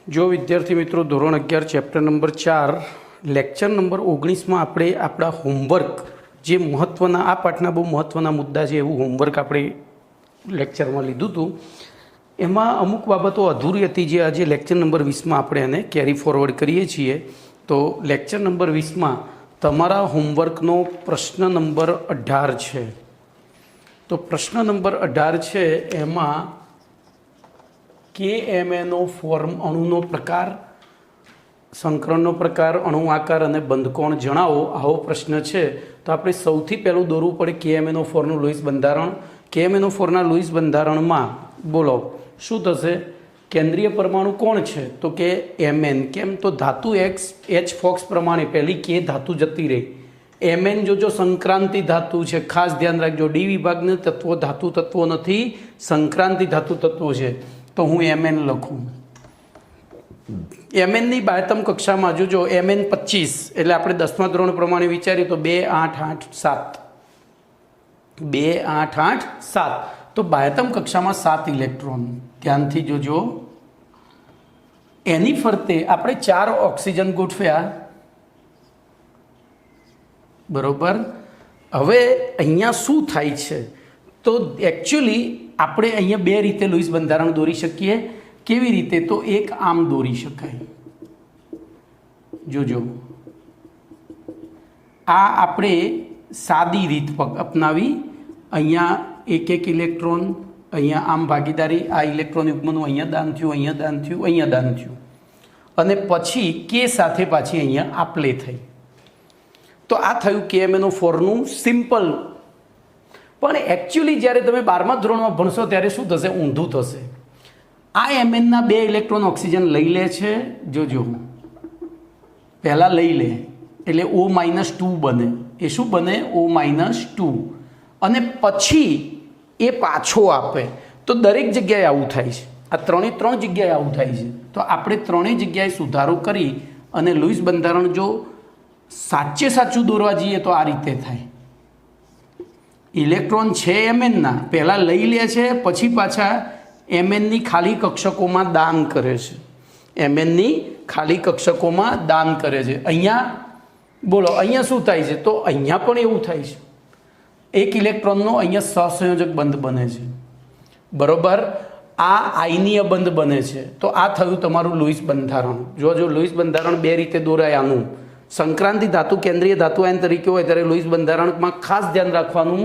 जो विद्यार्थी मित्रों धोरण 11 चैप्टर नंबर 4 लेक्चर नंबर 19 में આપણે આપણા હોમવર્ક જે મહત્વના આ પાઠના બહુ મહત્વના મુદ્દા છે એવું હોમવર્ક આપણે લેક્ચરમાં લીધું હતું એમાં અમુક બાબતો અધૂરી હતી જે આજે લેક્ચર નંબર 20 માં આપણે એને કેરી ફોરવર્ડ કરીએ છીએ। તો લેક્ચર નંબર 20 માં તમારા હોમવર્કનો પ્રશ્ન નંબર 18 છે। તો પ્રશ્ન નંબર 18 છે એમાં KMNO ફોર્મ અણુનો પ્રકાર, સંકરણનો પ્રકાર, અણુ આકાર અને બંધકોણ જણાવો આવો પ્રશ્ન છે। તો આપણે સૌથી પહેલું દોરવું પડે KMNO ફોરનું લुईस બંધારણ। KMNO ફોરના લुईस બંધારણમાં બોલો શું થશે? કેન્દ્રીય પરમાણુ કોણ છે? તો કે Mn। કેમ? તો ધાતુ H ફોક્સ પ્રમાણે પહેલી K ધાતુ જતી રહી। Mn જો સંક્રાંતિ ધાતુ છે, ખાસ ધ્યાન રાખજો। ડી વિભાગના તત્વો ધાતુ તત્વો નથી, સંક્રાંતિ ધાતુ તત્વો છે। तो हूँ Mn लखूँ। Mn ની બાહ્યતમ કક્ષામાં જોજો Mn 25 એટલે આપણે 10મા ધોરણ પ્રમાણે વિચારીએ તો 2 8 8 7 2 8 8 7 તો બાહ્યતમ કક્ષામાં 7 ઇલેક્ટ્રોન। ધ્યાનથી જોજો। એની ફરતે આપણે 4 ઓક્સિજન ગોઠવ્યા બરોબર। હવે અહીંયા શું થાય છે? તો एक्चुअली આપણે અહીંયા બે રીતે લुईस બંધારણ દોરી શકીએ। કેવી રીતે? તો એક આમ દોરી શકાય। જોજો આ આપણે સાદી રીત અપનાવી। અહીંયા એક એક ઇલેક્ટ્રોન અહીંયા આમ ભાગીદારી, આ ઇલેક્ટ્રોન યુગ્મનું અહીંયા દાન થયું, અહીંયા દાન થયું, અહીંયા દાન થયું અને પછી કે સાથે પાછી અહીંયા આપલે થઈ। તો આ થયું KMNO4નું સિમ્પલ। પણ एक्चुअली જ્યારે તમે 12મા ધોરણમાં ભણશો ત્યારે શું થશે? ઊંધું થશે। આ Mnના 2 ઇલેક્ટ્રોન ઓક્સિજન લઈ લે છે। જોજો પહેલા લઈ લે એટલે O-2 બને। એ શું બને? O-2 અને પછી એ પાછો આપે। તો દરેક જગ્યાએ આવું થાય છે। આ ત્રણે ત્રણ જગ્યાએ આવું થાય છે। તો આપણે ત્રણેય જગ્યાએ સુધારો કરી અને લुईस બંધારણ જો સાચે સાચું દોરવા જઈએ તો આ રીતે થાય। ઇલેક્ટ્રોન છે Mnના, પહેલાં લઈ લે છે પછી પાછા Mnની ખાલી કક્ષકોમાં દાન કરે છે। Mnની ખાલી કક્ષકોમાં દાન કરે છે। અહીંયા બોલો અહીંયા શું થાય છે? તો અહીંયા પણ એવું થાય છે। એક ઇલેક્ટ્રોનનો અહીંયા સહસંયોજક બંધ બને છે બરોબર। આ આયનીય બંધ બને છે। તો આ થયું તમારું લुईस બંધારણ। જો લुईस બંધારણ બે રીતે દોરાય। આનું સંક્રાંતિ ધાતુ કેન્દ્રીય ધાતુ આયન તરીકે હોય ત્યારે લुईस બંધારણમાં ખાસ ધ્યાન રાખવાનું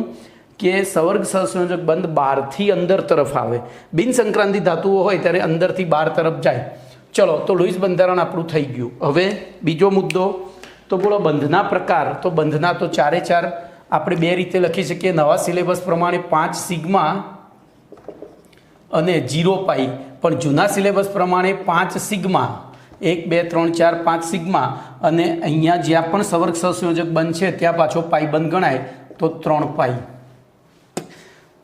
કે સવર્ગ સહસંયોજક બંધ બહારથી અંદર તરફ આવે। બિન સંક્રાંતિ ધાતુઓ હોય ત્યારે અંદરથી બહાર તરફ જાય। ચલો તો લुईस બંધારણ આપણું થઈ ગયું। હવે બીજો મુદ્દો તો બોલો બંધના પ્રકાર। તો બંધના તો 4 આપણે બે રીતે લખી શકીએ। નવા સિલેબસ પ્રમાણે 5 સિગ્મા અને 0 પાઈ, પણ જૂના સિલેબસ પ્રમાણે 5 સિગ્મા 1 2 3 4 5 સિગ્મા અને અહીંયા જ્યાં પણ સવર્ગ સહસંયોજક બંધ છે ત્યાં પાછો પાઈ બંધ ગણાય તો 3 પાઈ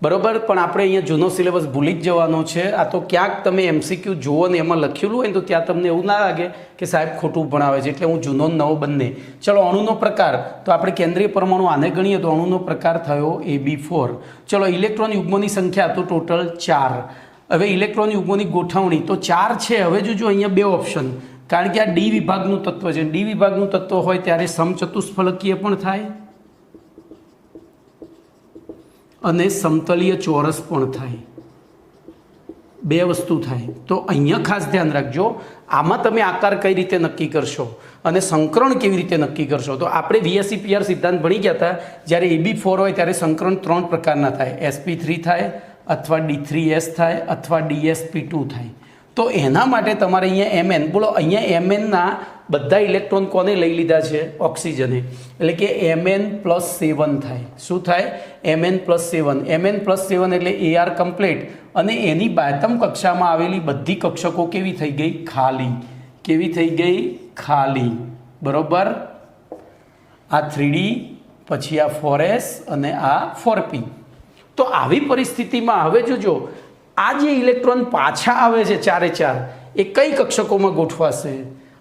બરોબર। પણ આપણે અહીંયા જૂનો સિલેબસ ભૂલી જ જવાનો છે। આ તો ક્યાંક તમે MCQ જુઓ ને એમાં લખેલું હોય ને તો ત્યાં તમને એવું ના લાગે કે સાહેબ ખોટું ભણાવે છે, એટલે હું જૂનો નવો બંને। ચલો અણુનો પ્રકાર તો આપણે કેન્દ્રીય પરમાણુ આને ગણીએ તો અણુનો પ્રકાર થયો AB4। ચલો ઇલેક્ટ્રોન યુગ્મોની સંખ્યા તો ટોટલ 4। હવે ઇલેક્ટ્રોન યુગ્મોની ગોઠવણી તો 4 છે। હવે જોજો અહીંયા બે ઓપ્શન, કારણ કે આ ડી વિભાગનું તત્વ છે। ડી વિભાગનું તત્વ હોય ત્યારે સમચતુષ્ફલકીય પણ થાય અને સમતલીય ચોરસ પણ થાય। બે વસ્તુ થાય। તો અહીંયા ખાસ ધ્યાન રાખજો। આમાં તમે આકાર કઈ રીતે નક્કી કરશો અને સંકરણ કેવી રીતે નક્કી કરશો? તો આપણે VSEPR સિદ્ધાંત ભણી ગયા હતા। જ્યારે AB4 હોય ત્યારે સંકરણ 3 પ્રકારના થાય। sp3 થાય અથવા D3S થાય અથવા DsP2 થાય। તો એના માટે તમારે અહીંયા Mn બોલો અહીંયા Mnના બધા ઇલેક્ટ્રોન કોને લઈ લીધા છે? ઓક્સિજને। એટલે કે Mn+7 થાય। શું થાય? Mn+7। Mn+7 એટલે AR કમ્પ્લીટ અને એની બાહ્યતમ કક્ષામાં આવેલી બધી કક્ષકો કેવી થઈ ગઈ? ખાલી। કેવી થઈ ગઈ? ખાલી બરોબર। આ 3D પછી આ 4s અને આ 4p। તો આવી પરિસ્થિતિમાં હવે જોજો આ જે ઇલેક્ટ્રોન પાછા આવે છે 4 એ કઈ કક્ષકોમાં ગોઠવાશે?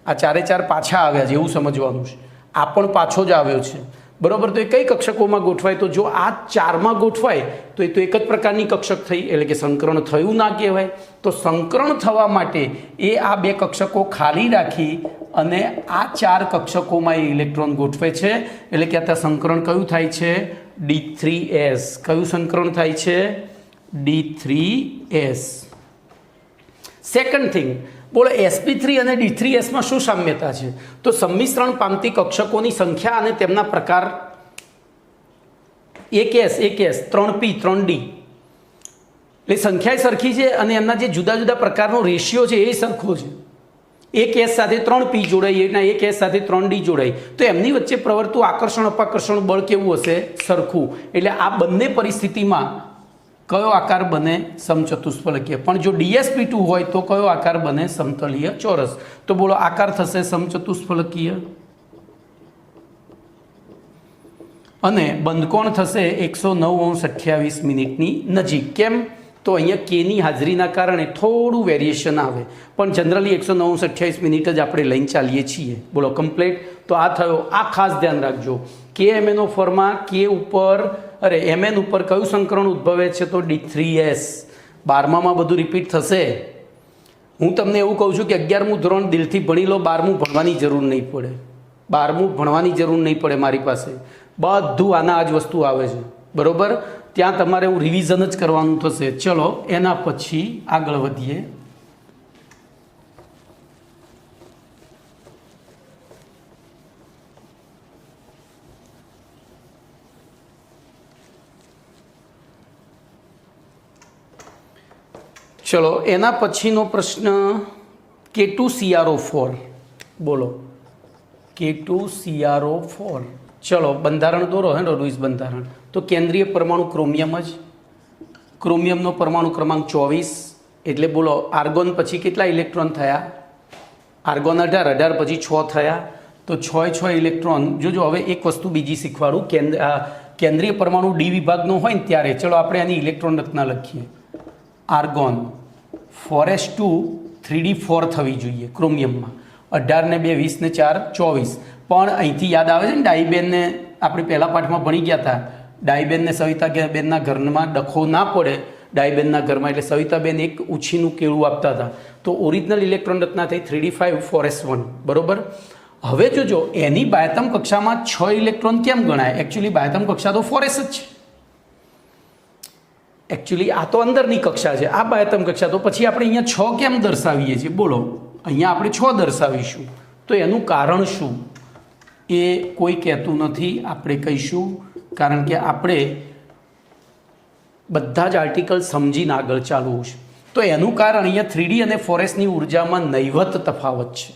આ 4 પાછા આવ્યા છે એવું સમજવાનું છે। આ પણ પાછો જ આવ્યો છે બરોબર, તો એ કઈ કક્ષકોમાં ગોઠવાય? તો જો આ 4માં ગોઠવાય તો એ તો એક જ પ્રકારની કક્ષક થઈ, એટલે કે સંકરણ થયું ના કહેવાય. તો સંકરણ થવા માટે એ આ 2 કક્ષકો ખાલી રાખી અને આ 4 કક્ષકોમાં એ ઇલેક્ટ્રોન ગોઠવે છે, એટલે કે આ સંકરણ કયું થાય છે? D3s. કયું સંકરણ થાય છે? D3s. સેકન્ડ થિંગ, બોલો sp3 અને d3sમાં શું સામ્યતા છે? તો સંમિશ્રણ પામતી કક્ષકોની સંખ્યા અને તેમના પ્રકાર. 1s 1s 3p 3d, એટલે સંખ્યા સરખી છે અને એમના જે જુદા જુદા પ્રકારનો રેશિયો છે એ સરખો છે. 1s સાથે 3p જોડાય, એના 1s સાથે 3d જોડાય, તો એમની વચ્ચે પ્રવર્તું આકર્ષણ અપાકર્ષણ બળ કેવું હશે? સરખું. એટલે આ બંને પરિસ્થિતિમાં કયો આકાર બને? સમચતુષ્ફલકીય. પણ જો dsp2 હોય તો કયો આકાર બને? સમતલીય ચોરસ. તો બોલો આકાર થશે સમચતુષ્ફલકીય અને બંધકોણ થશે 109:28 નજીક. કેમ? તો અહીંયા કેની હાજરીના કારણે થોડું વેરિએશન આવે, પણ જનરલી 109:28 જ આપણે લઈને ચાલીએ છીએ. બોલો કમ્પ્લીટ. તો આ થયો. આ ખાસ ધ્યાન રાખજો. KMnO4માં કે ઉપર Mn ઉપર કયું સંકરણ ઉદ્ભવે છે? તો D3s. 12માં બધું રિપીટ થશે. હું તમને એવું કહું છું કે 11મું ધોરણ દિલથી ભણી લો, 12મું ભણવાની જરૂર નહીં પડે. 12મું ભણવાની જરૂર નહીં પડે. મારી પાસે બધું આના આ જ વસ્તુ આવે છે, બરોબર? ત્યાં તમારે એવું રિવિઝન જ કરવાનું થશે. ચલો એના પછી આગળ વધીએ. ચલો એના પછીનો પ્રશ્ન K2CrO4. બોલો K2CrO4. ચલો બંધારણ દોરો. હે લुईस બંધારણ. તો કેન્દ્રીય પરમાણુ ક્રોમિયમ જ. ક્રોમિયમનો પરમાણુ ક્રમાંક 24. એટલે બોલો આર્ગોન પછી કેટલા ઇલેક્ટ્રોન થયા? આર્ગોન 18, 18 પછી 6 થયા, તો 6 ઇલેક્ટ્રોન. જોજો હવે એક વસ્તુ બીજી શીખવાડું. કેન્દ્રીય પરમાણુ ડી વિભાગનો હોય ને ત્યારે ચલો આપણે આની ઇલેક્ટ્રોન રચના લખીએ. આર્ગોન 4s2 3d4 થવી જોઈએ ક્રોમિયમમાં. 18 ને 2 20 ને 4 24. પણ અહીંથી યાદ આવે છે ને ડાઈબેનને આપણે પહેલા પાઠમાં ભણી ગયા હતા. ડાઈબેનને સવિતાબેનના ઘરમાં ડખો ના પડે ડાઈબેનના ઘરમાં, એટલે સવિતાબેન એક ઉછીનું કેળું આપતા હતા. તો ઓરિજિનલ ઇલેક્ટ્રોન રચના થઈ 3d5 4s1. બરોબર. હવે જોજો એની બાહ્યતમ કક્ષામાં 6 ઇલેક્ટ્રોન કેમ ગણાય? એકચ્યુઅલી બાહ્યતમ કક્ષા તો 4s જ છે. એકચ્યુઅલી આ તો અંદરની કક્ષા છે, આ બાહ્યતમ કક્ષા. તો પછી આપણે અહીંયા 6 કેમ દર્શાવીએ છીએ? બોલો અહીંયા આપણે 6 દર્શાવીશું. તો એનું કારણ શું એ કોઈ કહેતું નથી, આપણે કહીશું. કારણ કે આપણે બધા જ આર્ટિકલ સમજીને આગળ ચાલવું છે. તો એનું કારણ અહીંયા 3D અને 4sની ઉર્જામાં નહિવત તફાવત છે.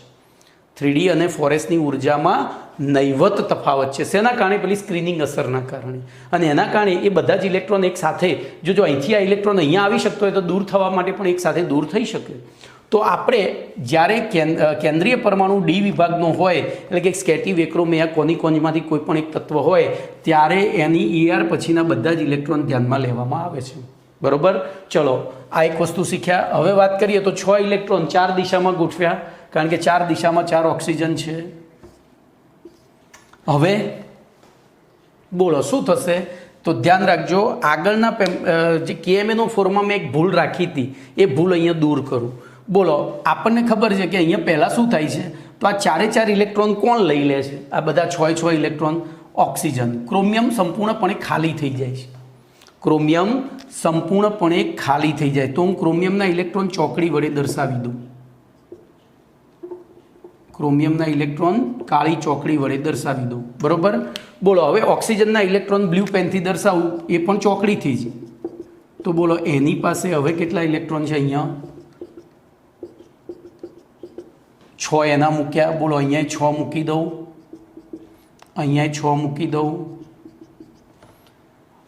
3D અને 4sની ઉર્જામાં નહિવત તફાવત છે. શેના કારણે? પેલી સ્ક્રીનિંગ અસરના કારણે. અને એના કારણે એ બધા જ ઇલેક્ટ્રોન એક સાથે, જો અહીંથી આ ઇલેક્ટ્રોન અહીંયા આવી શકતો હોય તો દૂર થવા માટે પણ એક સાથે દૂર થઈ શકે. તો આપણે જ્યારે કેન્દ્રીય પરમાણુ ડી વિભાગનો હોય, એટલે કે સ્કેટિવ એક્રોમિયા કોનિકોનમાંથી કોઈ પણ એક તત્વ હોય, ત્યારે એની ER પછીના બધા જ ઇલેક્ટ્રોન ધ્યાનમાં લેવામાં આવે છે. બરોબર. ચલો આ એક વસ્તુ શીખ્યા. હવે વાત કરીએ તો 6 ઇલેક્ટ્રોન 4 દિશામાં ગોઠવ્યા, કારણ કે 4 દિશામાં 4 ઓક્સિજન છે. હવે બોલો શું થશે? તો ધ્યાન રાખજો, આગળના જે KMnO4માં મેં એક ભૂલ રાખી હતી એ ભૂલ અહીંયા દૂર કરું. બોલો આપણને ખબર છે કે અહીંયા પહેલાં શું થાય છે? તો આ 4 ઇલેક્ટ્રોન કોણ લઈ લે છે? આ બધા 6 ઇલેક્ટ્રોન ઓક્સિજન. ક્રોમિયમ સંપૂર્ણપણે ખાલી થઈ જાય છે. ક્રોમિયમ સંપૂર્ણપણે ખાલી થઈ જાય. તો હું ક્રોમિયમના ઇલેક્ટ્રોન ચોકડી વડે દર્શાવી દઉં. ક્રોમિયમના ઇલેક્ટ્રોન કાળી ચોકડી વડે દર્શાવી દઉં. બરોબર. બોલો હવે ઓક્સિજનના ઇલેક્ટ્રોન બ્લુ પેનથી દર્શાવું, એ પણ ચોકડીથી જ. તો બોલો એની પાસે હવે કેટલા ઇલેક્ટ્રોન છે? અહીંયા 6 એના મૂક્યા. બોલો અહીંયા 6 મૂકી દઉં, અહીંયા 6 મૂકી દઉં.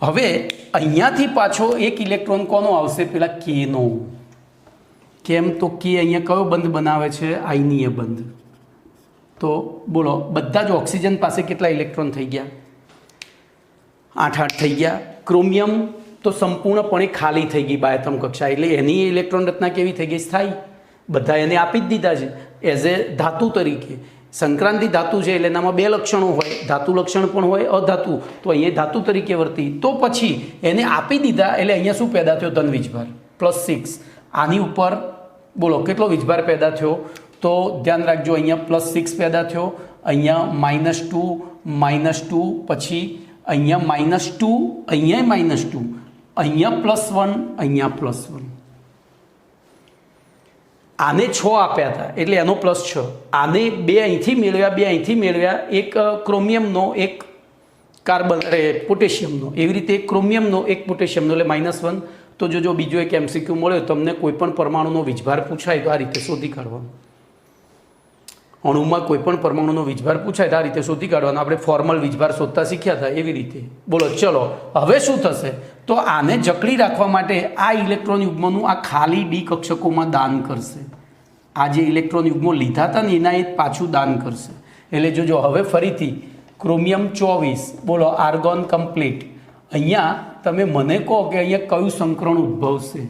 હવે અહીંયાથી પાછો એક ઇલેક્ટ્રોન કોનો આવશે? પેલા કેનો. કેમ? તો કે અહીંયા કયો બંધ બનાવે છે? આયનીય બંધ. તો બોલો બધા જ ઓક્સિજન પાસે કેટલા ઇલેક્ટ્રોન થઈ ગયા? 8 થઈ ગયા. ક્રોમિયમ તો સંપૂર્ણપણે ખાલી થઈ ગઈ બાહ્યતમ કક્ષા, એટલે એની ઇલેક્ટ્રોન રચના કેવી થઈ ગઈ? સ્થાયી. બધા એને આપી જ દીધા છે એઝ એ ધાતુ તરીકે. સંક્રાંતિ ધાતુ છે એટલે એનામાં બે લક્ષણો હોય, ધાતુ લક્ષણ પણ હોય, અધાતુ. તો અહીંયા ધાતુ તરીકે વર્તી, તો પછી એને આપી દીધા એટલે અહીંયા શું પેદા થયો? ધન વીજભાર +6. આની ઉપર બોલો કેટલો વીજભાર પેદા થયો? તો ધ્યાન રાખજો, અહીંયા +6 પેદા થયો, અહીંયા -2, પછી અહીંયા -2, અહીંયા -2, અહીંયા +1, અહીંયા +1. આને 6 આપ્યા હતા એટલે એનો +6. આને 2 અહીંથી મેળવ્યા, 2 અહીંથી મેળવ્યા, એક ક્રોમિયમનો, એક કાર્બન પોટેશિયમનો, એવી રીતે એક ક્રોમિયમનો, એક પોટેશિયમનો, એટલે -1. તો જો બીજો એક MCQ મળ્યો તમને, કોઈ પણ પરમાણુનો વીજભાર પૂછાય તો આ રીતે શોધી કાઢવાનો. અણુમાં કોઈ પણ પરમાણુનો વીજભાર પૂછાય તો આ રીતે શોધી કાઢવાનો. આપણે ફોર્મલ વીજભાર શોધતા શીખ્યા હતા એવી રીતે. બોલો ચલો હવે શું થશે? તો આને જકડી રાખવા માટે આ ઇલેક્ટ્રોન યુગ્મોનું આ ખાલી ડી કક્ષકોમાં દાન કરશે. આ જે ઇલેક્ટ્રોન યુગ્મો લીધા હતા ને એના એ પાછું દાન કરશે. એટલે જોજો હવે ફરીથી ક્રોમિયમ 24, બોલો આર્ગોન કમ્પ્લીટ. અહીંયા તમે મને કહો કે અહીંયા કયું સંકરણ ઉદ્ભવશે?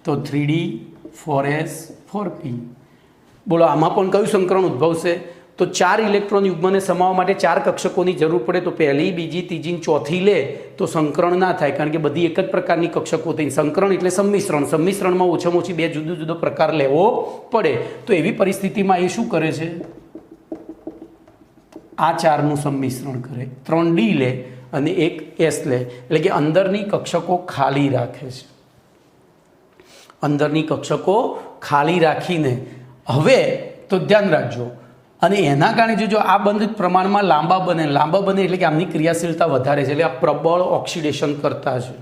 તો 3D 4S 4P. બોલો આમાં પણ કયું સંકરણ ઉદ્ભવશે? તો 4 ઇલેક્ટ્રોન યુગ્મને સમાવવા માટે 4 કક્ષકોની જરૂર પડે. તો પહેલી, બીજી, ત્રીજી, ચોથી લે તો સંકરણ ના થાય, કારણ કે બધી એક જ પ્રકારની કક્ષકો થઈ. સંકરણ એટલે સંમિશ્રણ. સંમિશ્રણમાં ઓછામાં ઓછી 2 જુદો જુદો પ્રકાર લેવો પડે. તો એવી પરિસ્થિતિમાં એ શું કરે છે? આ 4નું સંમિશ્રણ કરે, 3D લે અને એક S લે, એટલે કે અંદરની કક્ષકો ખાલી રાખે છે. અંદરની કક્ષકો ખાલી રાખીને હવે તો ધ્યાન રાખજો, અને એના કારણે જોજો આ બંધ પ્રમાણમાં લાંબા બને એટલે કે આમની ક્રિયાશીલતા વધારે છે, એટલે આ પ્રબળ ઓક્સિડેશન કરતા છે.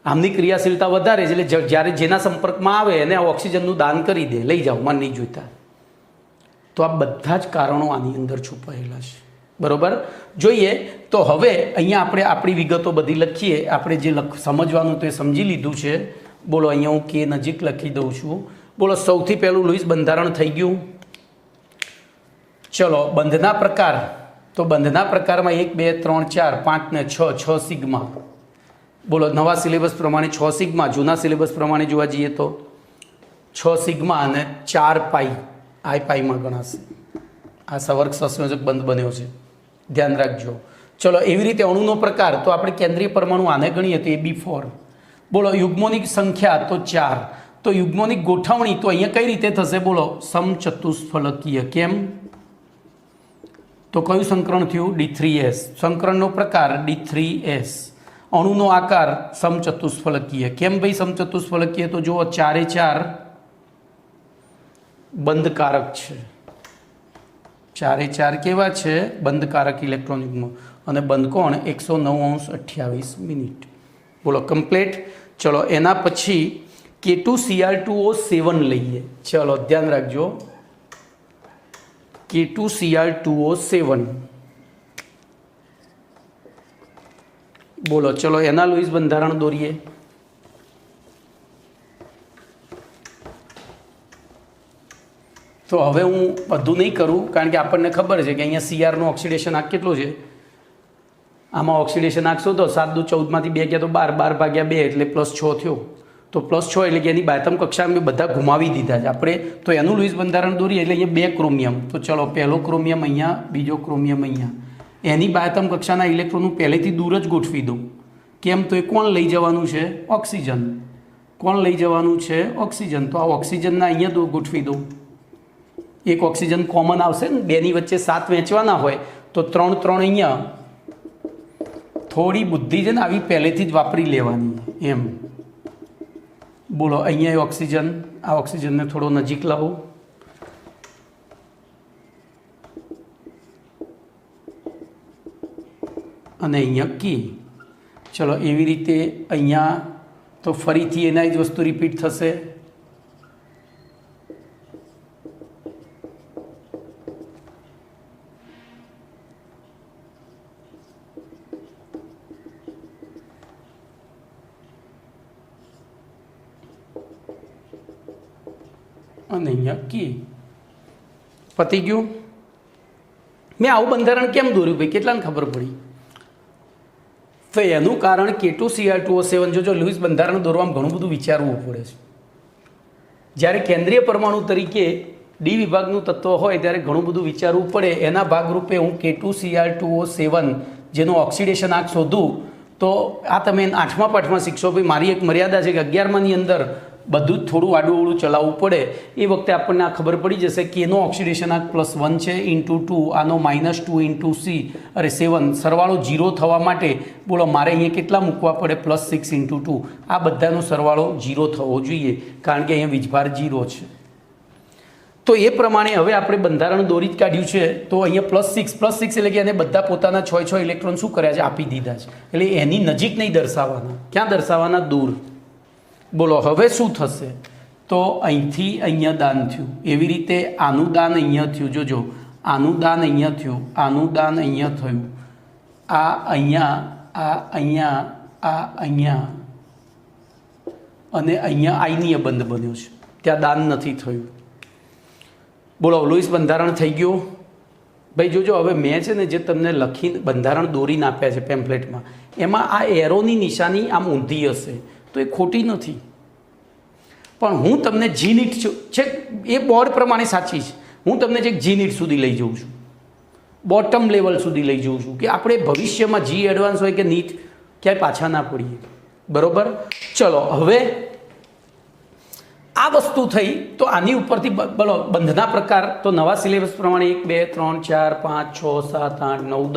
આમની ક્રિયાશીલતા વધારે છે એટલે જ્યારે જેના સંપર્કમાં આવે એને ઓક્સિજનનું દાન કરી દે, લઈ જાઓ, મન નહીં જોઈતા. તો આ બધા જ કારણો આની અંદર છુપાયેલા છે. બરોબર? જોઈએ તો હવે અહીંયા આપણે આપણી વિગતો બધી લખીએ. આપણે જે સમજવાનું તો એ સમજી લીધું છે. બોલો અહીંયા હું કે નજીક લખી દઉં છું. બોલો સૌથી પહેલું લુઈસ બંધારણ થઈ ગયું. ચલો બંધના પ્રકાર. તો બંધના પ્રકારમાં 1, 2, 3, 4, 5 ને 6 સિગ્મા. બોલો નવા સિલેબસ પ્રમાણે 6 સિગ્મા, જૂના સિલેબસ પ્રમાણે જોવા જઈએ તો 6 સિગ્મા અને 4 પાઈ. આ પાઈમાં ગણાશે. આ સવર્ગ સંયોજક બંધ બન્યો છે, ધ્યાન રાખજો. ચલો એવી રીતે અણુનો પ્રકાર. તો આપણે કેન્દ્રીય પરમાણુ આને ગણીએ તો AB4. બોલો યુગ્મોની સંખ્યા તો 4. તો યુગ્મોની ગોઠવણી તો અહીંયા કઈ રીતે થશે? બોલો સમચતુષ્ફલકીય. કેમ? તો કયું સંકરણ થયું? D3S. સંકરણનો પ્રકાર D3S. અણુનો આકાર સમચતુષ્ફલકીય. કેમ ભાઈ સમચતુષ્ફલકીય? તો જુઓ 4 બંધકારક છે. 4 કેવા છે? બંધકારક ઇલેક્ટ્રોન યુગ્મો. અને બંધ કોણ? 109°28'. બોલો કમ્પ્લીટ. ચલો એના પછી K2Cr2O7 લઈએ. ચલો ધ્યાન રાખજો, K2Cr2O7. બોલો ચલો એના લુઈસ બંધારણ દોરીએ. તો હવે હું બધું નહીં કરું, કારણ કે આપણને ખબર છે કે અહીંયા સીઆરનું ઓક્સિડેશન આંક કેટલું છે. આમાં ઓક્સિડેશન આંકશો તો 7 દુ 14 માંથી 2 ગયા તો 12 ભાગ્યા 2 એટલે +6 થયો. તો +6 એટલે કે એની બાયતમ કક્ષા મેં બધા ઘુમાવી દીધા છે આપણે. તો એનું લુઈસ બંધારણ દોરીએ એટલે અહીંયા 2 ક્રોમિયમ. તો ચલો પહેલો ક્રોમિયમ અહીંયા, બીજો ક્રોમિયમ અહીંયા. એની બાયતમ કક્ષાના ઇલેક્ટ્રોનનું પહેલેથી દૂર જ ગોઠવી દઉં. કેમ? તો એ કોણ લઈ જવાનું છે? ઓક્સિજન. કોણ લઈ જવાનું છે? ઓક્સિજન. તો આ ઓક્સિજનના અહીંયા ગોઠવી દઉં. એક ઓક્સિજન કોમન આવશે ને, બેની વચ્ચે 7 વહેંચવાના હોય તો 3 અહીંયા. થોડી બુદ્ધિ છે ને આવી પહેલેથી જ વાપરી લેવાની એમ. બોલો અહીંયા ઓક્સિજન. આ ઓક્સિજનને થોડો નજીક લાવો. અને અહીંયા કી. ચલો એવી રીતે અહીંયા તો ફરીથી એના જ વસ્તુ રિપીટ થશે. અને અહીંયા કી. પતી ગયું. મેં આવું બંધારણ કેમ દોર્યું ભાઈ? કેટલાને ખબર પડી? તો એનું કારણ K2Cr2O7. જો લુઈસ બંધારણ દોરવામાં ઘણું બધું વિચારવું પડે છે. જ્યારે કેન્દ્રીય પરમાણુ તરીકે ડી વિભાગનું તત્વ હોય ત્યારે ઘણું બધું વિચારવું પડે. એના ભાગરૂપે હું K2Cr2O7 જેનું ઓક્સિડેશન આંક શોધું તો આ તમે 8મા પાઠમાં શીખશો. ભાઈ મારી એક મર્યાદા છે કે 11માની અંદર બધું જ થોડું આડું ચલાવવું પડે. એ વખતે આપણને આ ખબર પડી જશે કે એનો ઓક્સિડેશન આંક +1 છે × 2, આનો -2 × C અરે 7. સરવાળો 0 થવા માટે બોલો મારે અહીંયા કેટલા મૂકવા પડે? +6 × 2. આ બધાનો સરવાળો 0 થવો જોઈએ કારણ કે અહીંયા વીજભાર 0 છે. તો એ પ્રમાણે હવે આપણે બંધારણ દોરી જ કાઢ્યું છે. તો અહીંયા +6 એટલે કે એને બધા પોતાના 6 ઇલેક્ટ્રોન શું કર્યા છે? આપી દીધા છે. એટલે એની નજીક નહીં દર્શાવવાના. ક્યાં દર્શાવવાના? દૂર. બોલો હવે શું થશે? તો અહીંથી અહીંયા દાન થયું. એવી રીતે આનું દાન અહીંયા થયું. જોજો આનું દાન અહીંયા થયું, આનું દાન અહીંયા થયું, આ અહીંયા, આ અહીંયા, આ અહીંયા અને અહીંયા આયનીય બંધ બન્યો છે. ત્યાં દાન નથી થયું. બોલો લુઈસ બંધારણ થઈ ગયું. ભાઈ જોજો હવે મેં છે ને જે તમને લખીને બંધારણ દોરીને આપ્યા છે પેમ્પલેટમાં, એમાં આ એરોની નિશાની આમ ઊંધી હશે તો એ ખોટી નથી. પણ હું તમને G-NEET છે એ બોર્ડ પ્રમાણે સાચી છે. હું તમને જે G-NEET સુધી લઈ જાઉં છું, બોટમ લેવલ સુધી લઈ જાઉં છું કે આપણે ભવિષ્યમાં G એડવાન્સ હોય કે NEET ક્યાંય પાછા ના પડીએ. બરાબર? ચલો હવે આ વસ્તુ થઈ. તો આની ઉપરથી બોલો બંધના પ્રકાર. તો નવા સિલેબસ પ્રમાણે 1 2 3 4 5 6 7 8 9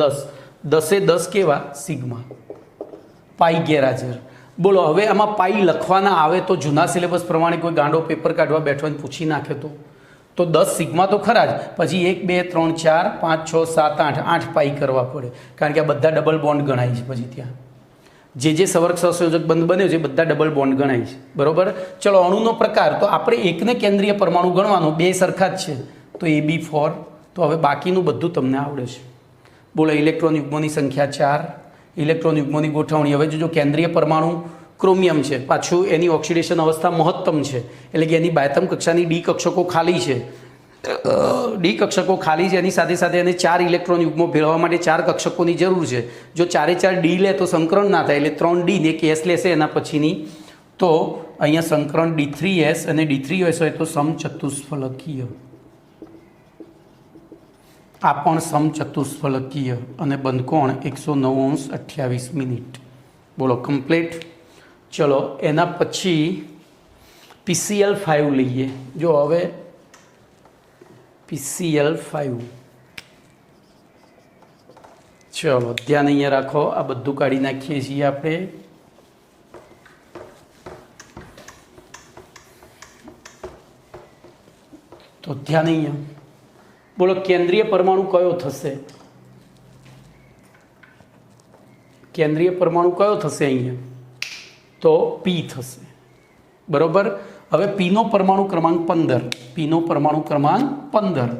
10 10 કેવા? સિગ્મા. પાઈ ગેરહાજર. બોલો હવે આમાં પાઈ લખવાના આવે તો જૂના સિલેબસ પ્રમાણે કોઈ ગાંડો પેપર કાઢવા બેઠો અને પૂછી નાખે તો 10 સિગ્મા તો ખરા જ. પછી 1 2 3 4 5 6 7 8 8 પાઈ કરવા પડે કારણ કે આ બધા ડબલ બોન્ડ ગણાય છે. પછી ત્યાં જે સવર્ગ સહસંયોજક બંધ બન્યો છે બધા ડબલ બોન્ડ ગણાય છે. બરાબર? ચલો અણુનો પ્રકાર. તો આપણે એકને કેન્દ્રીય પરમાણુ ગણવાનો, બે સરખા જ છે તો AB4. તો હવે બાકીનું બધું તમને આવડે છે. બોલો ઇલેક્ટ્રોન યુગ્મોની સંખ્યા 4, ઇલેક્ટ્રોન યુગ્મોની ગોઠવણી. હવે જો કેન્દ્રીય પરમાણુ ક્રોમિયમ છે, પાછું એની ઓક્સિડેશન અવસ્થા મહત્તમ છે એટલે કે એની બાયતમ કક્ષાની ડી કક્ષકો ખાલી છે. ડી કક્ષકો ખાલી છે એની સાથે સાથે એને 4 ઇલેક્ટ્રોન યુગ્મો ભેળવવા માટે 4 કક્ષકોની જરૂર છે. જો 4 ડી લે તો સંકરણ ના થાય એટલે 3 ડી ને એક એસ લેશે એના પછીની. તો અહીંયા સંકરણ D3S અને D3S હોય તો સમચતુષ્ફલકીય. આ પણ સમચતુષ્ફલકીય અને બંધકોણ 109°28'. બોલો કમ્પ્લીટ. ચલો એના પછી PCl5 લઈએ. જો હવે PCl5 ચલો ધ્યાન અહીંયા રાખો. આ બધું કાઢી નાખીએ છીએ આપણે. તો ધ્યાન અહીંયા. બોલો કેન્દ્રીય પરમાણુ કયો થશે? કેન્દ્રીય પરમાણુ કયો થશે અહીંયા? તો P થશે. બરોબર? હવે Pનો પરમાણુ ક્રમાંક 15. Pનો પરમાણુ ક્રમાંક 15.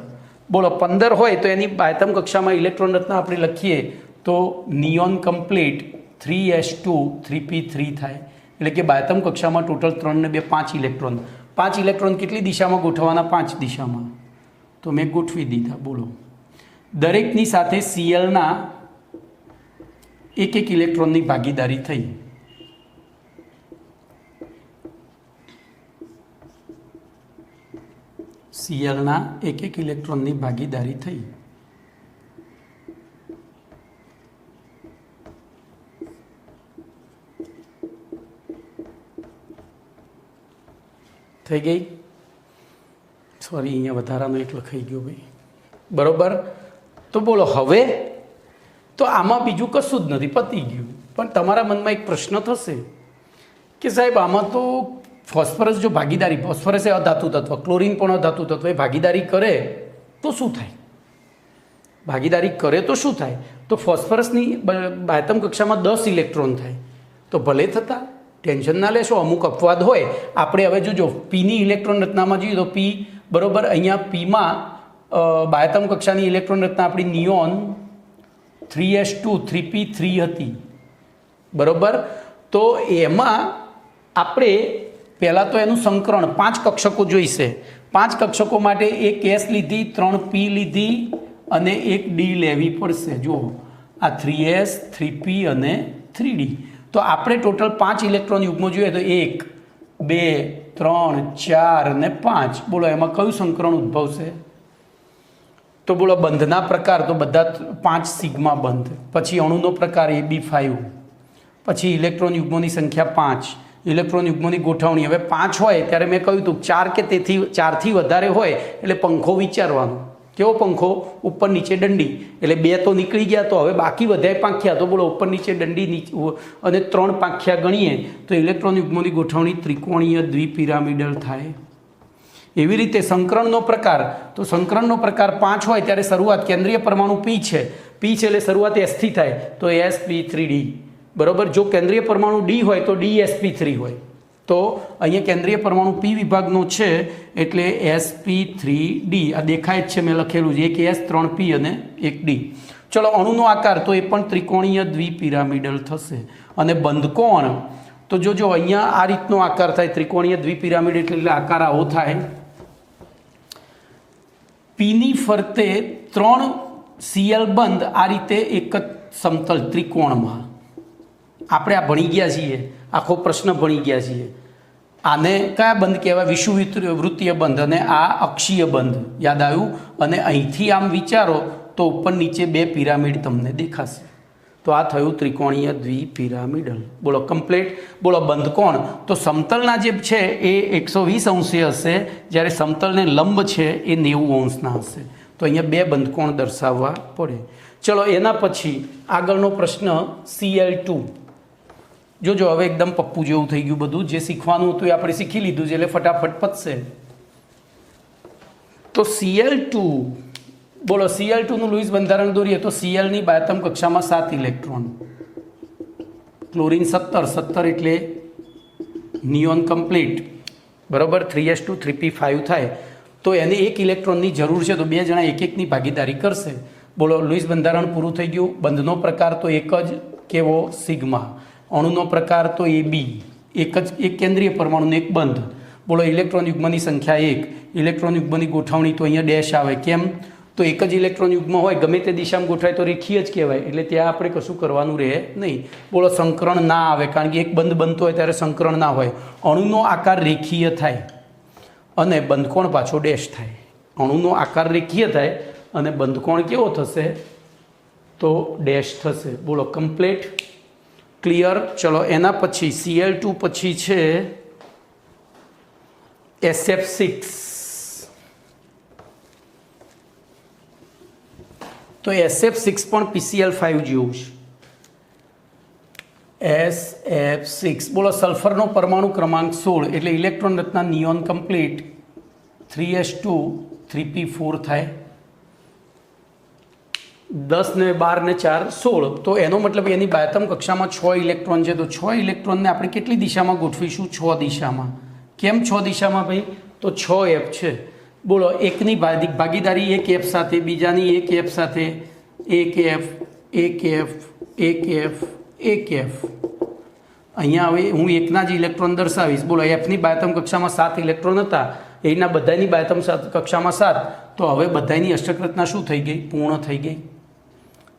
બોલો 15 હોય તો એની બાયતમ કક્ષામાં ઇલેક્ટ્રોન રચના આપણે લખીએ તો નિયોન કમ્પ્લીટ 3s2 3p3 થાય. એટલે કે બાયતમ કક્ષામાં ટોટલ 3 ને 2 5 ઇલેક્ટ્રોન. 5 ઇલેક્ટ્રોન કેટલી દિશામાં ગોઠવવાના? 5 દિશામાં. તો મેં ગોઠવી દીધા. બોલો દરેકની સાથે Clના એક ઇલેક્ટ્રોનની ભાગીદારી થઈ. Clના એક ઇલેક્ટ્રોનની ભાગીદારી થઈ. થઈ ગઈ? સોરી અહીંયા વધારાનો એક લખાઈ ગયો ભાઈ. બરોબર? તો બોલો હવે તો આમાં બીજું કશું જ નથી, પતી ગયું. પણ તમારા મનમાં એક પ્રશ્ન થશે કે સાહેબ આમાં તો ફોસ્ફરસ જો ભાગીદારી, ફોસ્ફરસ એ અધાતુ તત્વ, ક્લોરીન પણ અધાતુ તત્વ, એ ભાગીદારી કરે તો શું થાય? ભાગીદારી કરે તો શું થાય? તો ફોસ્ફરસની બાયતમ કક્ષામાં 10 ઇલેક્ટ્રોન થાય. તો ભલે થતા, ટેન્શન ના લેશો. અમુક અપવાદ હોય. આપણે હવે જોજો પીની ઇલેક્ટ્રોન રચનામાં જોઈએ તો પી બરાબર અહીંયા પીમાં બાયતમ કક્ષાની ઇલેક્ટ્રોન રચના આપણી નિયોન 3s2 3p3 હતી. બરાબર? તો એમાં આપણે પહેલાં તો એનું સંકરણ 5 કક્ષકો જોઈશે. 5 કક્ષકો માટે એક S લીધી, 3 P લીધી અને એક D લેવી પડશે. જુઓ આ 3s 3p અને 3d. તો આપણે ટોટલ 5 ઇલેક્ટ્રોન યુગ્મો જોઈએ તો 1 2 3 4 અને 5। બોલો એમાં કયું સંકરણ ઉદ્ભવશે? તો બોલો બંધના પ્રકાર તો બધા 5 સિગ્મા બંધ, પછી અણુનો પ્રકાર AB5, પછી ઇલેક્ટ્રોન યુગ્મોની સંખ્યા 5, ઇલેક્ટ્રોન યુગ્મોની ગોઠવણી। હવે 5 હોય ત્યારે મેં કહ્યું હતું 4 કે તેથી 4થી વધારે હોય એટલે પંખો વિચારવાનો, કેવો પંખો? ઉપર નીચે દંડી, એટલે 2 તો નીકળી ગયા, તો હવે બાકી વધારે પાંખ્યા, તો બોલો ઉપર નીચે દંડી અને 3 પાંખ્યા ગણીએ તો ઇલેક્ટ્રોન યુગ્મોની ગોઠવણી ત્રિકોણીય દ્વિપિરામિડલ થાય। એવી રીતે સંકરણનો પ્રકાર, તો સંકરણનો પ્રકાર 5 હોય ત્યારે શરૂઆત કેન્દ્રીય પરમાણુ P છે એટલે શરૂઆત S થી થાય, તો sp3d બરાબર। જો કેન્દ્રીય પરમાણુ D હોય તો dsp3 હોય, તો અહીંયા કેન્દ્રીય પરમાણુ P વિભાગનો છે એટલે sp3d આ દેખાય જ છે, મેં લખેલું છે, એક S 3 P અને એક D। ચલો અણુનો આકાર તો એ પણ ત્રિકોણીય દ્વિપિરામિડલ થશે। અને બંધકોણ તો જો અહીંયા આ રીતનો આકાર થાય, ત્રિકોણીય દ્વિપિરામિડ એટલે આકાર આવો થાય। પીની ફરતે 3 Cl બંધ આ રીતે એક જ સમતલ ત્રિકોણમાં। આપણે આ ભણી ગયા છીએ, આખો પ્રશ્ન ભણી ગયા છીએ। આને કયા બંધ કહેવાય? વિષુવવૃત્તીય બંધ, અને આ અક્ષીય બંધ, યાદ આવ્યું? અને અહીંથી આમ વિચારો તો ઉપર નીચે 2 પિરામિડ તમને દેખાશે, તો આ થયું ત્રિકોણીય દ્વિપિરામિડલ। બોલો કમ્પ્લીટ। બોલો બંધકોણ તો સમતલના જે છે એ 120 અંશે હશે, જ્યારે સમતલને લંબ છે એ 90 અંશના હશે, તો અહીંયા 2 બંધકોણ દર્શાવવા પડે। ચલો એના પછી આગળનો પ્રશ્ન Cl2। જોજો હવે એકદમ પપ્પુ જેવું થઈ ગયું બધું, જે શીખવાનું હતું એ આપણે શીખી લીધું છે એટલે ફટાફટ પતશે। તો Cl2, બોલો Cl2નું લુઈસ બંધારણ દોરીએ તો Clની બાહ્યતમ કક્ષામાં 7 ઇલેક્ટ્રોન, ક્લોરીન 17 એટલે નિયોન કમ્પ્લીટ બરાબર, 3s2 3p5 થાય, તો એને 1 ઇલેક્ટ્રોનની જરૂર છે, તો 2 જણા એક એકની ભાગીદારી કરશે। બોલો લુઈસ બંધારણ પૂરું થઈ ગયું। બંધનો પ્રકાર તો એક જ, કેવો? સિગ્મા। અણુનો પ્રકાર તો AB, એક કેન્દ્રીય પરમાણુને એક બંધ। બોલો ઇલેક્ટ્રોન યુગ્મની સંખ્યા 1, ઇલેક્ટ્રોન યુગ્મની ગોઠવણી તો અહીંયા ડેશ આવે, કેમ? તો એક જ ઇલેક્ટ્રોન યુગ્મ હોય, ગમે તે દિશામાં ગોઠવાય તો રેખીય જ કહેવાય, એટલે ત્યાં આપણે કશું કરવાનું રહે નહીં। બોલો સંકરણ ના આવે, કારણ કે એક બંધ બનતો હોય ત્યારે સંકરણ ના હોય। અણુનો આકાર રેખીય થાય અને બંધકોણ પાછો ડેશ થાય। અણુનો આકાર રેખીય થાય અને બંધકોણ કેવો થશે? તો ડેશ થશે। બોલો કમ્પ્લીટ, ક્લિયર। ચલો એના પછી Cl2 પછી છે SF6। તો SF6 પણ PCl5 જેવું છે। SF6 બોલો સલ્ફરનો પરમાણુ ક્રમાંક 16 એટલે ઇલેક્ટ્રોન રચના નિયોન કમ્પ્લીટ, 3s2 3p4 થાય। 10 ને 12 ને 4 16, તો એનો મતલબ એની બાહ્યતમ કક્ષામાં 6 ઇલેક્ટ્રોન છે, તો 6 ઇલેક્ટ્રોનને આપણે કેટલી દિશામાં ગોઠવીશું? 6 દિશામાં। કેમ 6 દિશામાં ભાઈ? તો 6f છે। બોલો એકની ભાગીદારી એક f સાથે, બીજાની એક f સાથે, એક f, એક f, એક f, એક f। અહીંયા હવે હું એકના જ ઇલેક્ટ્રોન દર્શાવીશ। બોલો એફની બાહ્યતમ કક્ષામાં 7 ઇલેક્ટ્રોન હતા, એના બધાની બાહ્યતમ કક્ષામાં 7, તો હવે બધાની અષ્ટક શું થઈ ગઈ? પૂર્ણ થઈ ગઈ।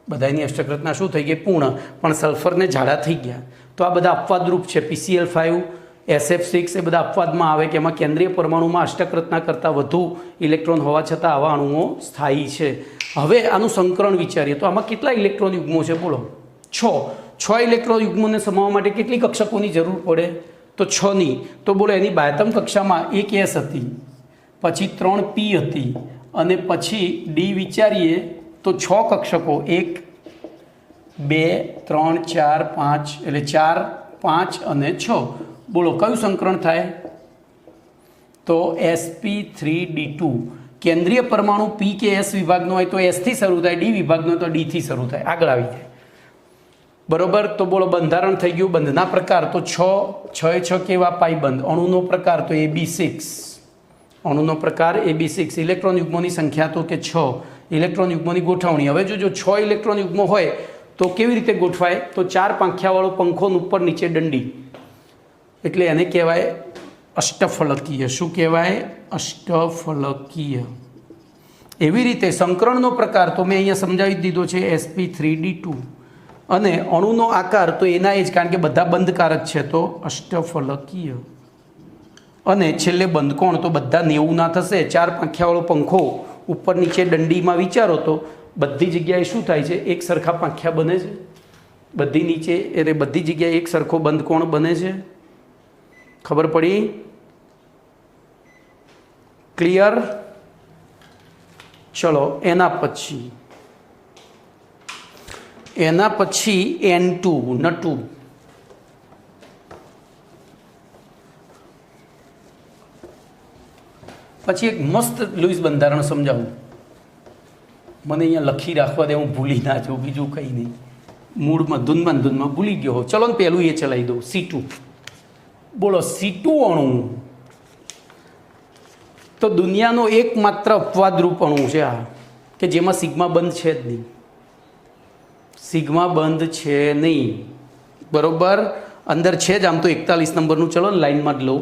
બધાની અષ્ટક શું થઈ ગઈ? પૂર્ણ। પણ સલ્ફરને ઝાડા થઈ ગયા, તો આ બધા અપવાદરૂપ છે। PCl5, SF6 એ બધા અપવાદમાં આવે કે એમાં કેન્દ્રીય પરમાણુમાં અષ્ટક રચના કરતાં વધુ ઇલેક્ટ્રોન હોવા છતાં આવા અણુઓ સ્થાયી છે। હવે આનું સંકરણ વિચારીએ તો આમાં કેટલા ઇલેક્ટ્રોન યુગ્મો છે? બોલો 6 ઇલેક્ટ્રોન યુગ્મોને સમાવવા માટે કેટલી કક્ષકોની જરૂર પડે? તો 6ની। તો બોલો એની બાહ્યતમ કક્ષામાં એક S હતી, પછી 3 P હતી, અને પછી D વિચારીએ તો 6 કક્ષકો, 1 2 3 4 5, એટલે 4 5 અને 6। બોલો કયું સંકરણ થાય? તો sp3d2। કેન્દ્રીય પરમાણુ P કે S વિભાગનો હોય તો S થી શરૂ થાય, D વિભાગનો તો D થી શરૂ થાય, આગળ આવી જાય બરોબર। તો બોલો બંધારણ થઈ ગયું। બંધના પ્રકાર તો 6 કેવા? પાઈબંધ। અણુનો પ્રકાર તો AB6, અણુનો પ્રકાર AB6। ઇલેક્ટ્રોન યુગ્મોની સંખ્યા તો કે 6, ઇલેક્ટ્રોન યુગ્મોની ગોઠવણી। હવે જો 6 ઇલેક્ટ્રોન યુગ્મો હોય તો કેવી રીતે ગોઠવાય? તો 4 પાંખ્યાવાળો પંખો ઉપર નીચે દંડી, એટલે એને કહેવાય અષ્ટફલકીય। શું કહેવાય? અષ્ટફલકીય। એવી રીતે સંકરણનો પ્રકાર તો મેં અહીંયા સમજાવી દીધો છે, sp3d2। અને અણુનો આકાર તો એના જ, કારણ કે બધા બંધકારક છે, તો અષ્ટફલકીય। અને છેલ્લે બંધકોણ તો બધા 90 ના થશે. 4 પાંખિયાવાળો પંખો ઉપર નીચે દંડીમાં વિચારો તો બધી જગ્યાએ શું થાય છે? એક સરખા પાંખિયા બને છે. બધી નીચે એટલે બધી જગ્યાએ એક સરખો બંધકોણ બને છે. ખબર પડી? ક્લિયર? ચલો એના પછી N2 નટુ. પછી એક મસ્ત લુઈસ બંધારણ સમજાવું. મને અહીંયા લખી રાખવા દે, હું ભૂલી ના જાઉં, બીજું કંઈ નહીં. મૂળમાં ધૂનમાં ભૂલી ગયો હો. ચલો ને પહેલું એ ચલાવી દઉં. C2. બોલો C2 અણુ તો દુનિયાનો એકમાત્ર અપવાદરૂપ અણુ છે આ, કે જેમાં સિગ્મા બંધ છે જ નહીં. સિગ્મા બંધ છે નહીં. બરોબર? અંદર છે જ આમ તો 41 નંબરનું. ચલો ને લાઈનમાં જ લઉં.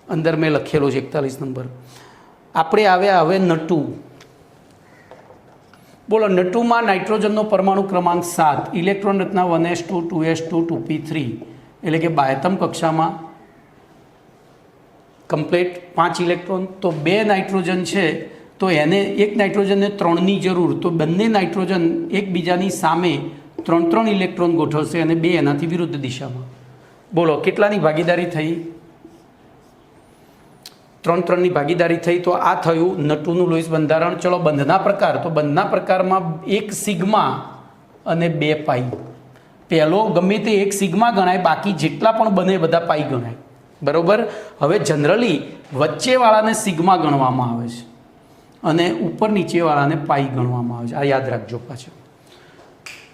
અંદર મેં લખેલો છે 41 નંબર. આપણે આવ્યા હવે નટુ. બોલો નટુમાં નાઇટ્રોજનનો પરમાણુ ક્રમાંક 7, ઇલેક્ટ્રોન રચના 1s2 2s2 2p3, એટલે કે બાહ્યતમ કક્ષામાં કમ્પ્લીટ 5 ઇલેક્ટ્રોન. તો 2 નાઇટ્રોજન છે તો એને એક નાઇટ્રોજનને 3ની જરૂર, તો બંને નાઇટ્રોજન એકબીજાની સામે 3 ઇલેક્ટ્રોન ગોઠવશે અને 2 એનાથી વિરુદ્ધ દિશામાં. બોલો કેટલાની ભાગીદારી થઈ? 3-3ની ભાગીદારી થઈ. તો આ થયું નટુનું લુઈસ બંધારણ. ચલો બંધના પ્રકાર. તો બંધના પ્રકારમાં 1 સિગ્મા અને 2 પાઈ. પહેલો ગમે તે 1 સિગ્મા ગણાય, બાકી જેટલા પણ બને બધા પાઈ ગણાય. બરાબર? હવે જનરલી વચ્ચેવાળાને સિગ્મા ગણવામાં આવે છે અને ઉપર નીચેવાળાને પાઈ ગણવામાં આવે છે. આ યાદ રાખજો પાછું.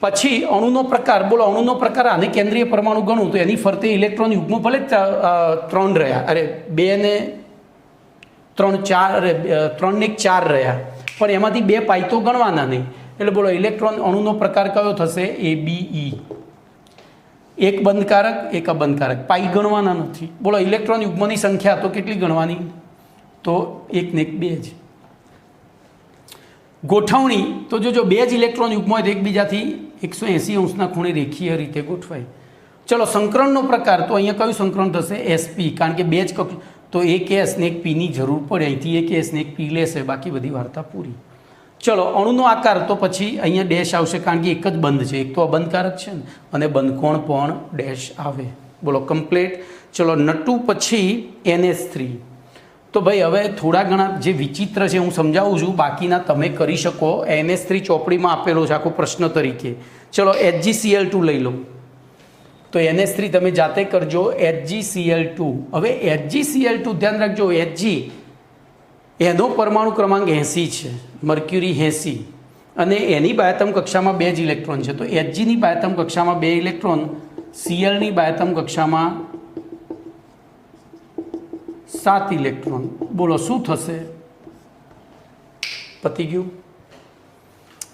પછી અણુનો પ્રકાર. બોલો અણુનો પ્રકાર. આને કેન્દ્રીય પરમાણુ ગણું તો એની ફરતે ઇલેક્ટ્રોન યુગ્મો ભલે 3 રહ્યા, અરે 2 ને 3 4, 3 ને 4 રહ્યા, પણ એમાંથી 2 પાઈ તો ગણવાના નહીં. એટલે બોલો ઇલેક્ટ્રોન અણુનો પ્રકાર કયો થશે? ABE. એક બંધકારક, એક અબંધકારક. પાઈ ગણવાના નથી. બોલો ઇલેક્ટ્રોન યુગ્મોની સંખ્યા તો કેટલી ગણવાની? તો 1 ને 1 2 જ. ગોઠવણી તો જો 2 જ ઇલેક્ટ્રોન યુગ્મો હોય તો એકબીજાથી 180 અંશના ખૂણે રેખીય રીતે ગોઠવાય. ચલો સંકરણનો પ્રકાર. તો અહીંયા કયું સંકરણ થશે? SP. કારણ કે 2 જ તો એક S ને એક Pની જરૂર પડે. અહીંથી એક S ને એક P લેશે, બાકી બધી વાર્તા પૂરી. ચલો અણુનો આકાર. તો પછી અહીંયા ડેશ આવશે કારણ કે એક જ બંધ છે. એક તો અબંધકારક છે ને, અને બંધકોણ પણ ડેશ આવે. બોલો કમ્પ્લીટ. ચલો નટુ પછી NH3. તો ભાઈ હવે થોડા ઘણા જે વિચિત્ર છે હું સમજાવું છું, બાકીના તમે કરી શકો. NH3 ચોપડીમાં આપેલો છે આખો પ્રશ્ન તરીકે. ચલો HgCl2 લઈ લો. તો NH3 તમે જાતે કરજો. HgCl2. હવે HgCl2 ધ્યાન રાખજો. Hg એનો પરમાણુ ક્રમાંક 80 છે, મર્ક્યુરી 80, અને એની બાહ્યતમ કક્ષામાં 2 જ ઇલેક્ટ્રોન છે. તો Hgની બાહ્યતમ કક્ષામાં 2 ઇલેક્ટ્રોન, Clની બાહ્યતમ કક્ષામાં 7 ઇલેક્ટ્રોન. બોલો શું થશે? પતી ગયું.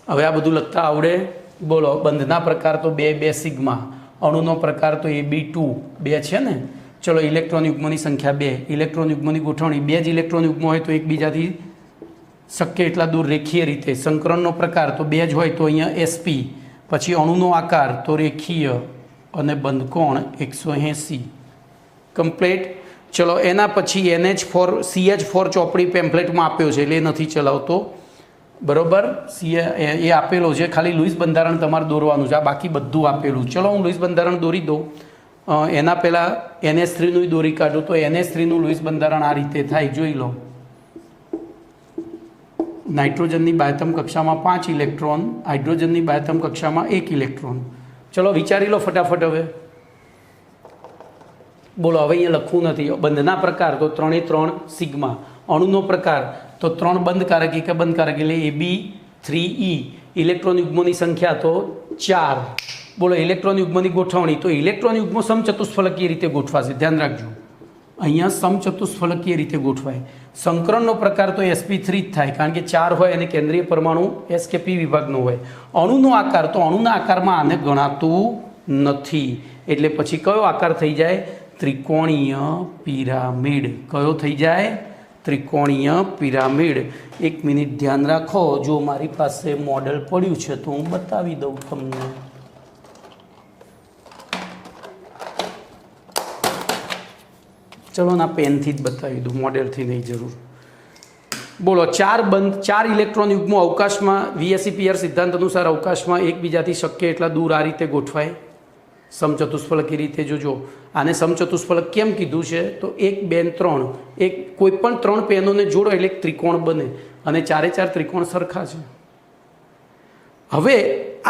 હવે આ બધું લખતા આવડે? બોલો બંધના પ્રકાર તો 2 સિગ્મા. અણુનો પ્રકાર તો AB2 2 છે ને. ચલો ઇલેક્ટ્રોન યુગ્મોની સંખ્યા 2. ઇલેક્ટ્રોન યુગ્મોની ગોઠવણી. 2 જ ઇલેક્ટ્રોન યુગ્મો હોય તો એકબીજાથી શક્ય એટલા દૂર રેખીય રીતે. સંકરણનો પ્રકાર તો 2 જ હોય તો અહીંયા SP. પછી અણુનો આકાર તો રેખીય અને બંધકોણ 180. કમ્પ્લીટ. ચલો એના પછી NH4 CH4 ચોપડી પેમ્ફલેટમાં આપ્યો છે એટલે એ નથી ચલાવતો. બરોબર? એ આપેલો છે. ખાલી લુઈસ બંધારણ તમારે દોરવાનું છે. આ બાકી બધું આપેલું. ચલો હું લુઈસ બંધારણ દોરી દઉં. એના પહેલાં NH3નું દોરી કાઢું. તો NH3નું લુઈસ બંધારણ આ રીતે થાય. જોઈ લો. નાઇટ્રોજનની બાહ્યતમ કક્ષામાં 5 ઇલેક્ટ્રોન, હાઇડ્રોજનની બાહ્યતમ કક્ષામાં 1 ઇલેક્ટ્રોન. ચલો વિચારી લો ફટાફટ. હવે બોલો. હવે અહીંયા લખવું નથી. બંધના પ્રકાર તો 3 સિગ્મા. અણુનો પ્રકાર તો 3 બંધકારક, 1 બંધકારક, એટલે AB3E. ઇલેક્ટ્રોન યુગ્મોની સંખ્યા તો 4. બોલો ઇલેક્ટ્રોન યુગ્મોની ગોઠવણી. તો ઇલેક્ટ્રોન યુગ્મો સમચતુષ્ફલકીય રીતે ગોઠવાશે. ધ્યાન રાખજો. અહીંયા સમચતુષ્ફલકીય રીતે ગોઠવાય. સંકરણનો પ્રકાર તો sp3 જ થાય કારણ કે 4 હોય અને કેન્દ્રીય પરમાણુ S કે P વિભાગનો હોય. અણુનો આકાર તો અણુના આકારમાં આને ગણાતું નથી. એટલે પછી કયો આકાર થઈ જાય? ત્રિકોણીય પિરામિડ. કયો થઈ જાય? ત્રિકોણીય પિરામિડ. 1 મિનિટ ધ્યાન રાખો. જો મારી પાસે મોડેલ પડ્યું છે તો હું બતાવી દઉં તમને. ચલો ના પેનથી જ બતાવી દઉં, મોડેલથી નહીં જરૂર. બોલો, ચાર ઇલેક્ટ્રોન યુગ્મો અવકાશમાં VSEPR સિદ્ધાંત અનુસાર અવકાશમાં એકબીજાથી શક્ય એટલા દૂર આ રીતે ગોઠવાય સમચતુષ્ફલકી રીતે. જોજો, આને સમચતુષ્ફલક કેમ કીધું છે તો 1 2 3 એક કોઈ પણ 3 પેનોને જોડો એટલે એક ત્રિકોણ બને અને ચારે ચાર ત્રિકોણ સરખા છે. હવે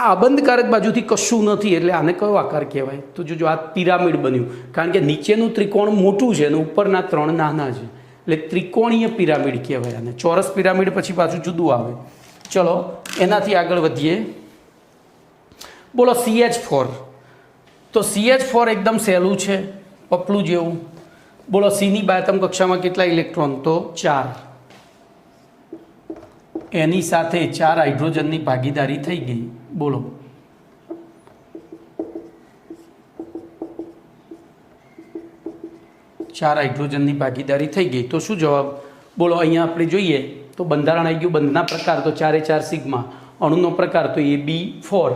આ અબંધકારક બાજુથી કશું નથી એટલે આને કયો આકાર કહેવાય તો જોજો આ પિરામિડ બન્યું, કારણ કે નીચેનું ત્રિકોણ મોટું છે અને ઉપરના 3 નાના છે એટલે ત્રિકોણીય પિરામિડ કહેવાય આને. ચોરસ પિરામિડ પછી પાછું જુદું આવે. ચલો એનાથી આગળ વધીએ. બોલો CH4, તો CH4 એકદમ સહેલું છે, પપલું જેવું. બોલો Cની બાહ્યતમ કક્ષામાં કેટલા ઇલેક્ટ્રોન તો 4. એની સાથે 4 હાઇડ્રોજનની ભાગીદારી થઈ ગઈ. બોલો ચાર હાઇડ્રોજનની ભાગીદારી થઈ ગઈ તો શું જવાબ? બોલો અહીંયા આપણે જોઈએ તો બંધારણ આવી ગયું. બંધના પ્રકાર તો 4 4 સિગ્મા, અણુનો પ્રકાર તો AB4,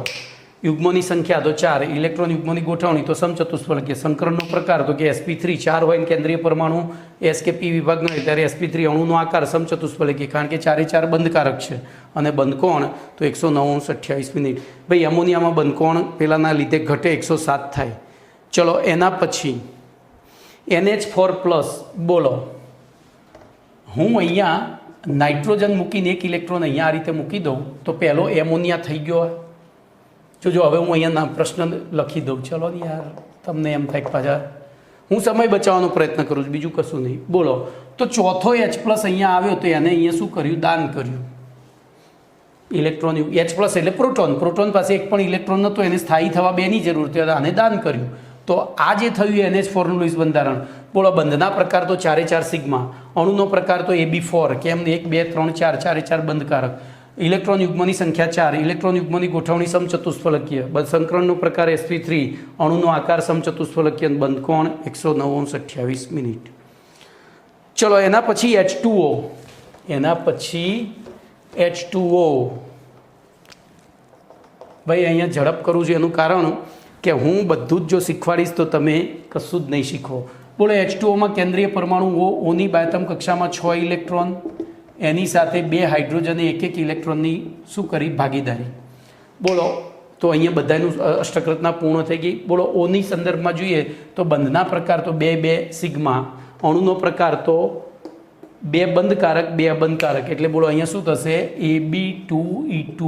યુગ્મોની સંખ્યા તો 4, ઇલેક્ટ્રોન યુગ્મોની ગોઠવણી તો સમચતુષ્ફલકીય, સંકરણનો પ્રકાર તો કે sp3, 4 હોય ને કેન્દ્રીય પરમાણુ S કે P વિભાગનો હોય ત્યારે sp3, અણુનો આકાર સમચતુષ્ફલકીય કારણ કે 4 4 બંધકારક છે અને બંધકોણ તો 109:28. ભાઈ એમોનિયામાં બંધકોણ પેલાના લીધે ઘટે 107 થાય. ચલો એના પછી NH4+. બોલો હું અહીંયા નાઇટ્રોજન મૂકીને એક ઇલેક્ટ્રોન અહીંયા આ રીતે મૂકી દઉં તો પહેલો એમોનિયા થઈ ગયો. જો હવે હું અહીંયા પ્રશ્ન લખી દઉં. ચલો ને યાર, તમને એમ થાય પાછા હું સમય બચાવવાનો પ્રયત્ન કરું છું, બીજું કશું નહીં. બોલો તો ચોથો H+ અહીંયા આવ્યો તો એને અહીંયા શું કર્યું? દાન કર્યું. ઇલેક્ટ્રોન H+ એટલે પ્રોટોન પાસે એક પણ ઇલેક્ટ્રોન નહોતો, એને સ્થાયી થવા 2ની જરૂર હતી, આને દાન કર્યું. તો આ જે થયું NH4નું લૂઇસ બંધારણ. બોલો બંધના પ્રકાર તો 4 4 સિગ્મા, અણુનો પ્રકાર તો AB4, કેમ 1 2 3 4 4 4 બંધકારક, ઇલેક્ટ્રોન યુગ્મની સંખ્યા 4, ઇલેક્ટ્રોન યુગ્મની ગોઠવણી સમચતુષ્ફલકીય, સંકરણનો પ્રકાર sp3, અણુનો આકાર સમચતુષ્ફલકીય, બંધકોણ 109:28. ચલો એના પછી H2O. ભાઈ અહીંયા ઝડપ કરું છું એનું કારણ કે હું બધું જ જો શીખવાડીશ તો તમે કશું જ નહીં શીખો. બોલો H2Oમાં કેન્દ્રીય પરમાણુ ઓની બાહ્યતમ કક્ષામાં 6 ઇલેક્ટ્રોન, એની સાથે 2 હાઇડ્રોજને 1 ઇલેક્ટ્રોનની શું કરી? ભાગીદારી. બોલો તો અહીંયા બધાનું અષ્ટકરચના પૂર્ણ થઈ ગઈ. બોલો ઓની સંદર્ભમાં જોઈએ તો બંધના પ્રકાર તો 2 2 સિગ્મા, અણુનો પ્રકાર તો 2 બંધકારક 2 અબંધકારક, એટલે બોલો અહીંયા શું થશે? AB2E2.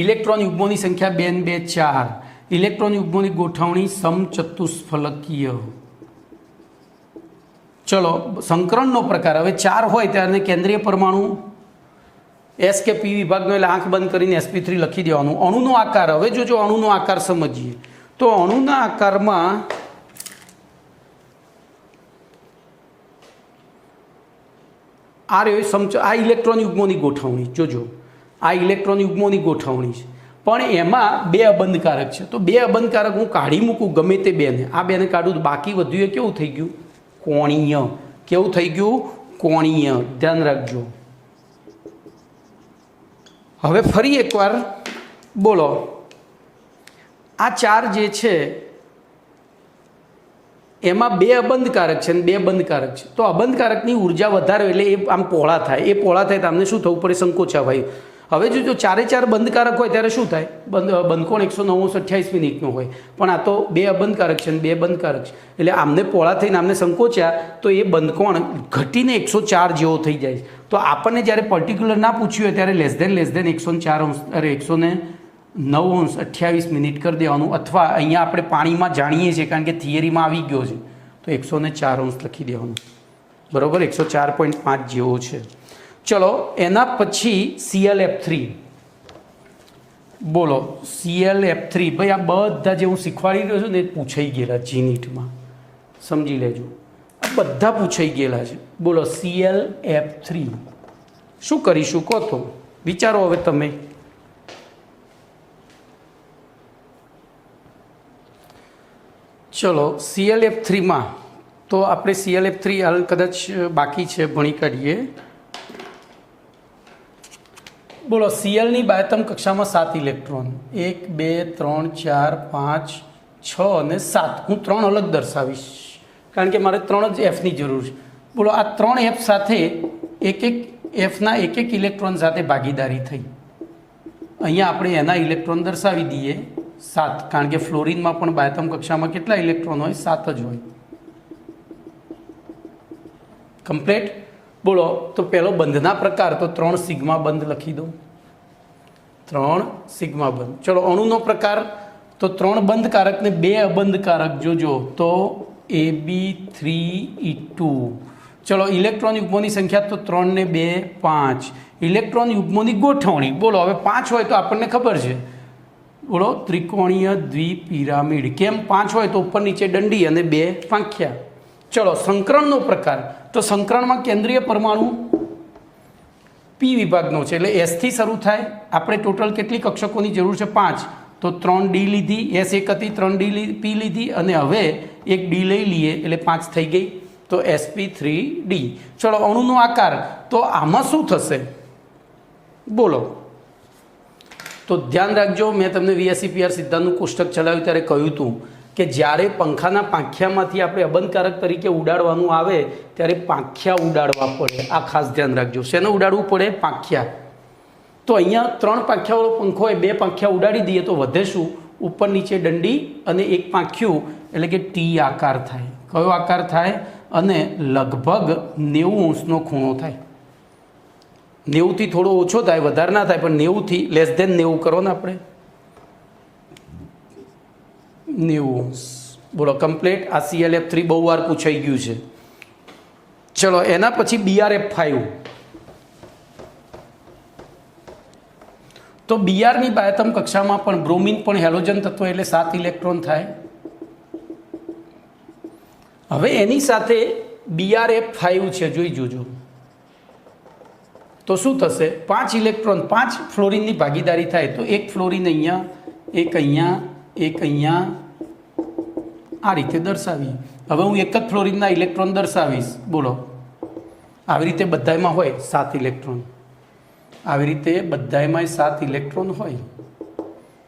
ઇલેક્ટ્રોન યુગ્મોની સંખ્યા 2 ને 2 4, ઇલેક્ટ્રોન યુગ્મોની ગોઠવણી સમચતુષ્ફલકીય. ચલો સંકરણનો પ્રકાર હવે 4 હોય ત્યારે કેન્દ્રીય પરમાણુ S કે P વિભાગનો એટલે આંખ બંધ કરીને sp3 લખી દેવાનું. અણુનો આકાર, હવે જો અણુનો આકાર સમજીએ તો અણુના આકારમાં આ રહ્યો આ ઇલેક્ટ્રોન યુગ્મોની ગોઠવણી. જોજો આ ઇલેક્ટ્રોન યુગ્મોની ગોઠવણી છે, પણ એમાં 2 અબંધકારક છે. તો 2 અબંધકારક હું કાઢી મૂકું ગમે તે 2ને, આ 2ને કાઢું તો બાકી વધ્યું એ કેવું થઈ ગયું? કોણીય. કેવું થઈ ગયું? કોણીય. ધ્યાન રાખજો. હવે ફરી એકવાર બોલો આ 4 જે છે એમાં 2 અબંધકારક છે અને 2 બંધકારક છે. તો અબંધકારકની ઉર્જા વધારે એટલે એ આમ પહોળા થાય. એ પહોળા થાય તો આમને શું થવું પડે? સંકોચાવાયું. હવે જો 4 4 બંધકારક હોય ત્યારે શું થાય? બંધકોણ 109:28 હોય, પણ આ તો 2 અબંધકારક છે અને 2 બંધકારક છે એટલે આમને પહોળા થઈને આમને સંકોચ્યા તો એ બંધકોણ ઘટીને 104 જેવો થઈ જાય. તો આપણને જ્યારે પર્ટિક્યુલર ના પૂછ્યું હોય ત્યારે લેસ ધેન 109:28 કરી દેવાનું, અથવા અહીંયા આપણે પાણીમાં જાણીએ છીએ કારણ કે થિયરીમાં આવી ગયો છે તો 104 લખી દેવાનું. બરાબર, 104.5 જેવો છે. ચલો એના પછી ClF3. બોલો ClF3. ભાઈ આ બધા જે હું શીખવાડી રહ્યો છું ને એ પૂછાઈ ગયેલા GNETમાં, સમજી લેજો. આ બધા પૂછાઈ ગયેલા છે. બોલો ClF3 શું કરીશું કહો તો? વિચારો હવે તમે. ચલો ClF3માં તો આપણે ClF3 હાલ કદાચ બાકી છે, ભણી કાઢીએ. બોલો Clની બાહ્યતમ કક્ષામાં 7 ઇલેક્ટ્રોન, 1 2 3 4 5 6 અને 7. હું 3 અલગ દર્શાવીશ કારણ કે મારે 3 જ એફની જરૂર છે. બોલો આ 3 એફ સાથે એક એફના એક ઇલેક્ટ્રોન સાથે ભાગીદારી થઈ. અહીંયા આપણે એના ઇલેક્ટ્રોન દર્શાવી દઈએ 7, કારણ કે ફ્લોરિનમાં પણ બાહ્યતમ કક્ષામાં કેટલા ઇલેક્ટ્રોન હોય? 7 જ હોય. કમ્પ્લીટ. બોલો તો પહેલો બંધના પ્રકાર તો 3 સિગ્મા બંધ લખી દો. 3 સિગ્મા બંધ. ચલો અણુનો પ્રકાર તો 3 બંધકારક ને 2 અબંધકારક જોજો તો Ab3E2. ચલો ઇલેક્ટ્રોન યુગ્મોની સંખ્યા તો 3 ને 2 5. ઇલેક્ટ્રોન યુગ્મોની ગોઠવણી બોલો હવે 5 હોય તો આપણને ખબર છે. બોલો ત્રિકોણીય દ્વિપિરામિડ. કેમ 5 હોય તો ઉપર નીચે દંડી અને 2 પાંખિયા. ચલો સંકરણનો પ્રકાર તો સંકરણમાં કેન્દ્રીય પરમાણુ પી વિભાગનો છે એટલે એસ થી શરૂ થાય. આપણે ટોટલ કેટલી કક્ષકોની જરૂર છે? 5. તો 3 ડી લીધી, એસ 1 હતી, 3 ડી પી લીધી અને હવે એક ડી લઈ લઈએ એટલે 5 થઈ ગઈ. તો sp3d. ચલો અણુનો આકાર તો આમાં શું થશે બોલો? તો ધ્યાન રાખજો, મેં તમને VSEPR સિદ્ધાંતનું કોષ્ટક ચલાવ્યું ત્યારે કહ્યું હતું કે જ્યારે પંખાના પાંખિયામાંથી આપણે અબંધકારક તરીકે ઉડાડવાનું આવે ત્યારે પાંખિયા ઉડાડવા પડે. આ ખાસ ધ્યાન રાખજો. શેને ઉડાડવું પડે? પાંખિયા. તો અહીંયા 3 પાંખિયાવાળો પંખો હોય, 2 પાંખિયા ઉડાડી દઈએ તો વધે શું? ઉપર નીચે દંડી અને એક પાંખિયું એટલે કે ટી આકાર થાય. કયો આકાર થાય? અને લગભગ 90 અંશનો ખૂણો થાય. 90થી થોડો ઓછો થાય, વધારે ના થાય, પણ 90થી લેસ ધેન 90 કરો ને આપણે 90 અંશ. બોલો કમ્પ્લીટ. આ ClF3 બહુ વાર પૂછાઈ ગયું છે. ચલો એના પછી BrF5. તો બીઆરની બાહ્યતમ કક્ષામાં પણ બ્રોમિન પણ હેલોજન તત્વ એટલે 7 ઇલેક્ટ્રોન થાય. હવે એની સાથે BrF5 છે, જોઈ જોજો. તો શું થશે? 5 ઇલેક્ટ્રોન 5 ફ્લોરિનની ભાગીદારી થાય તો એક ફ્લોરિન અહીંયા, એક અહીંયા, એક અહીંયા, આ રીતે દર્શાવીએ. હવે હું એક જ ફ્લોરિનના ઇલેક્ટ્રોન દર્શાવીશ. બોલો આવી રીતે બધામાં હોય 7 ઇલેક્ટ્રોન. આવી રીતે બધામાં 7 ઇલેક્ટ્રોન હોય.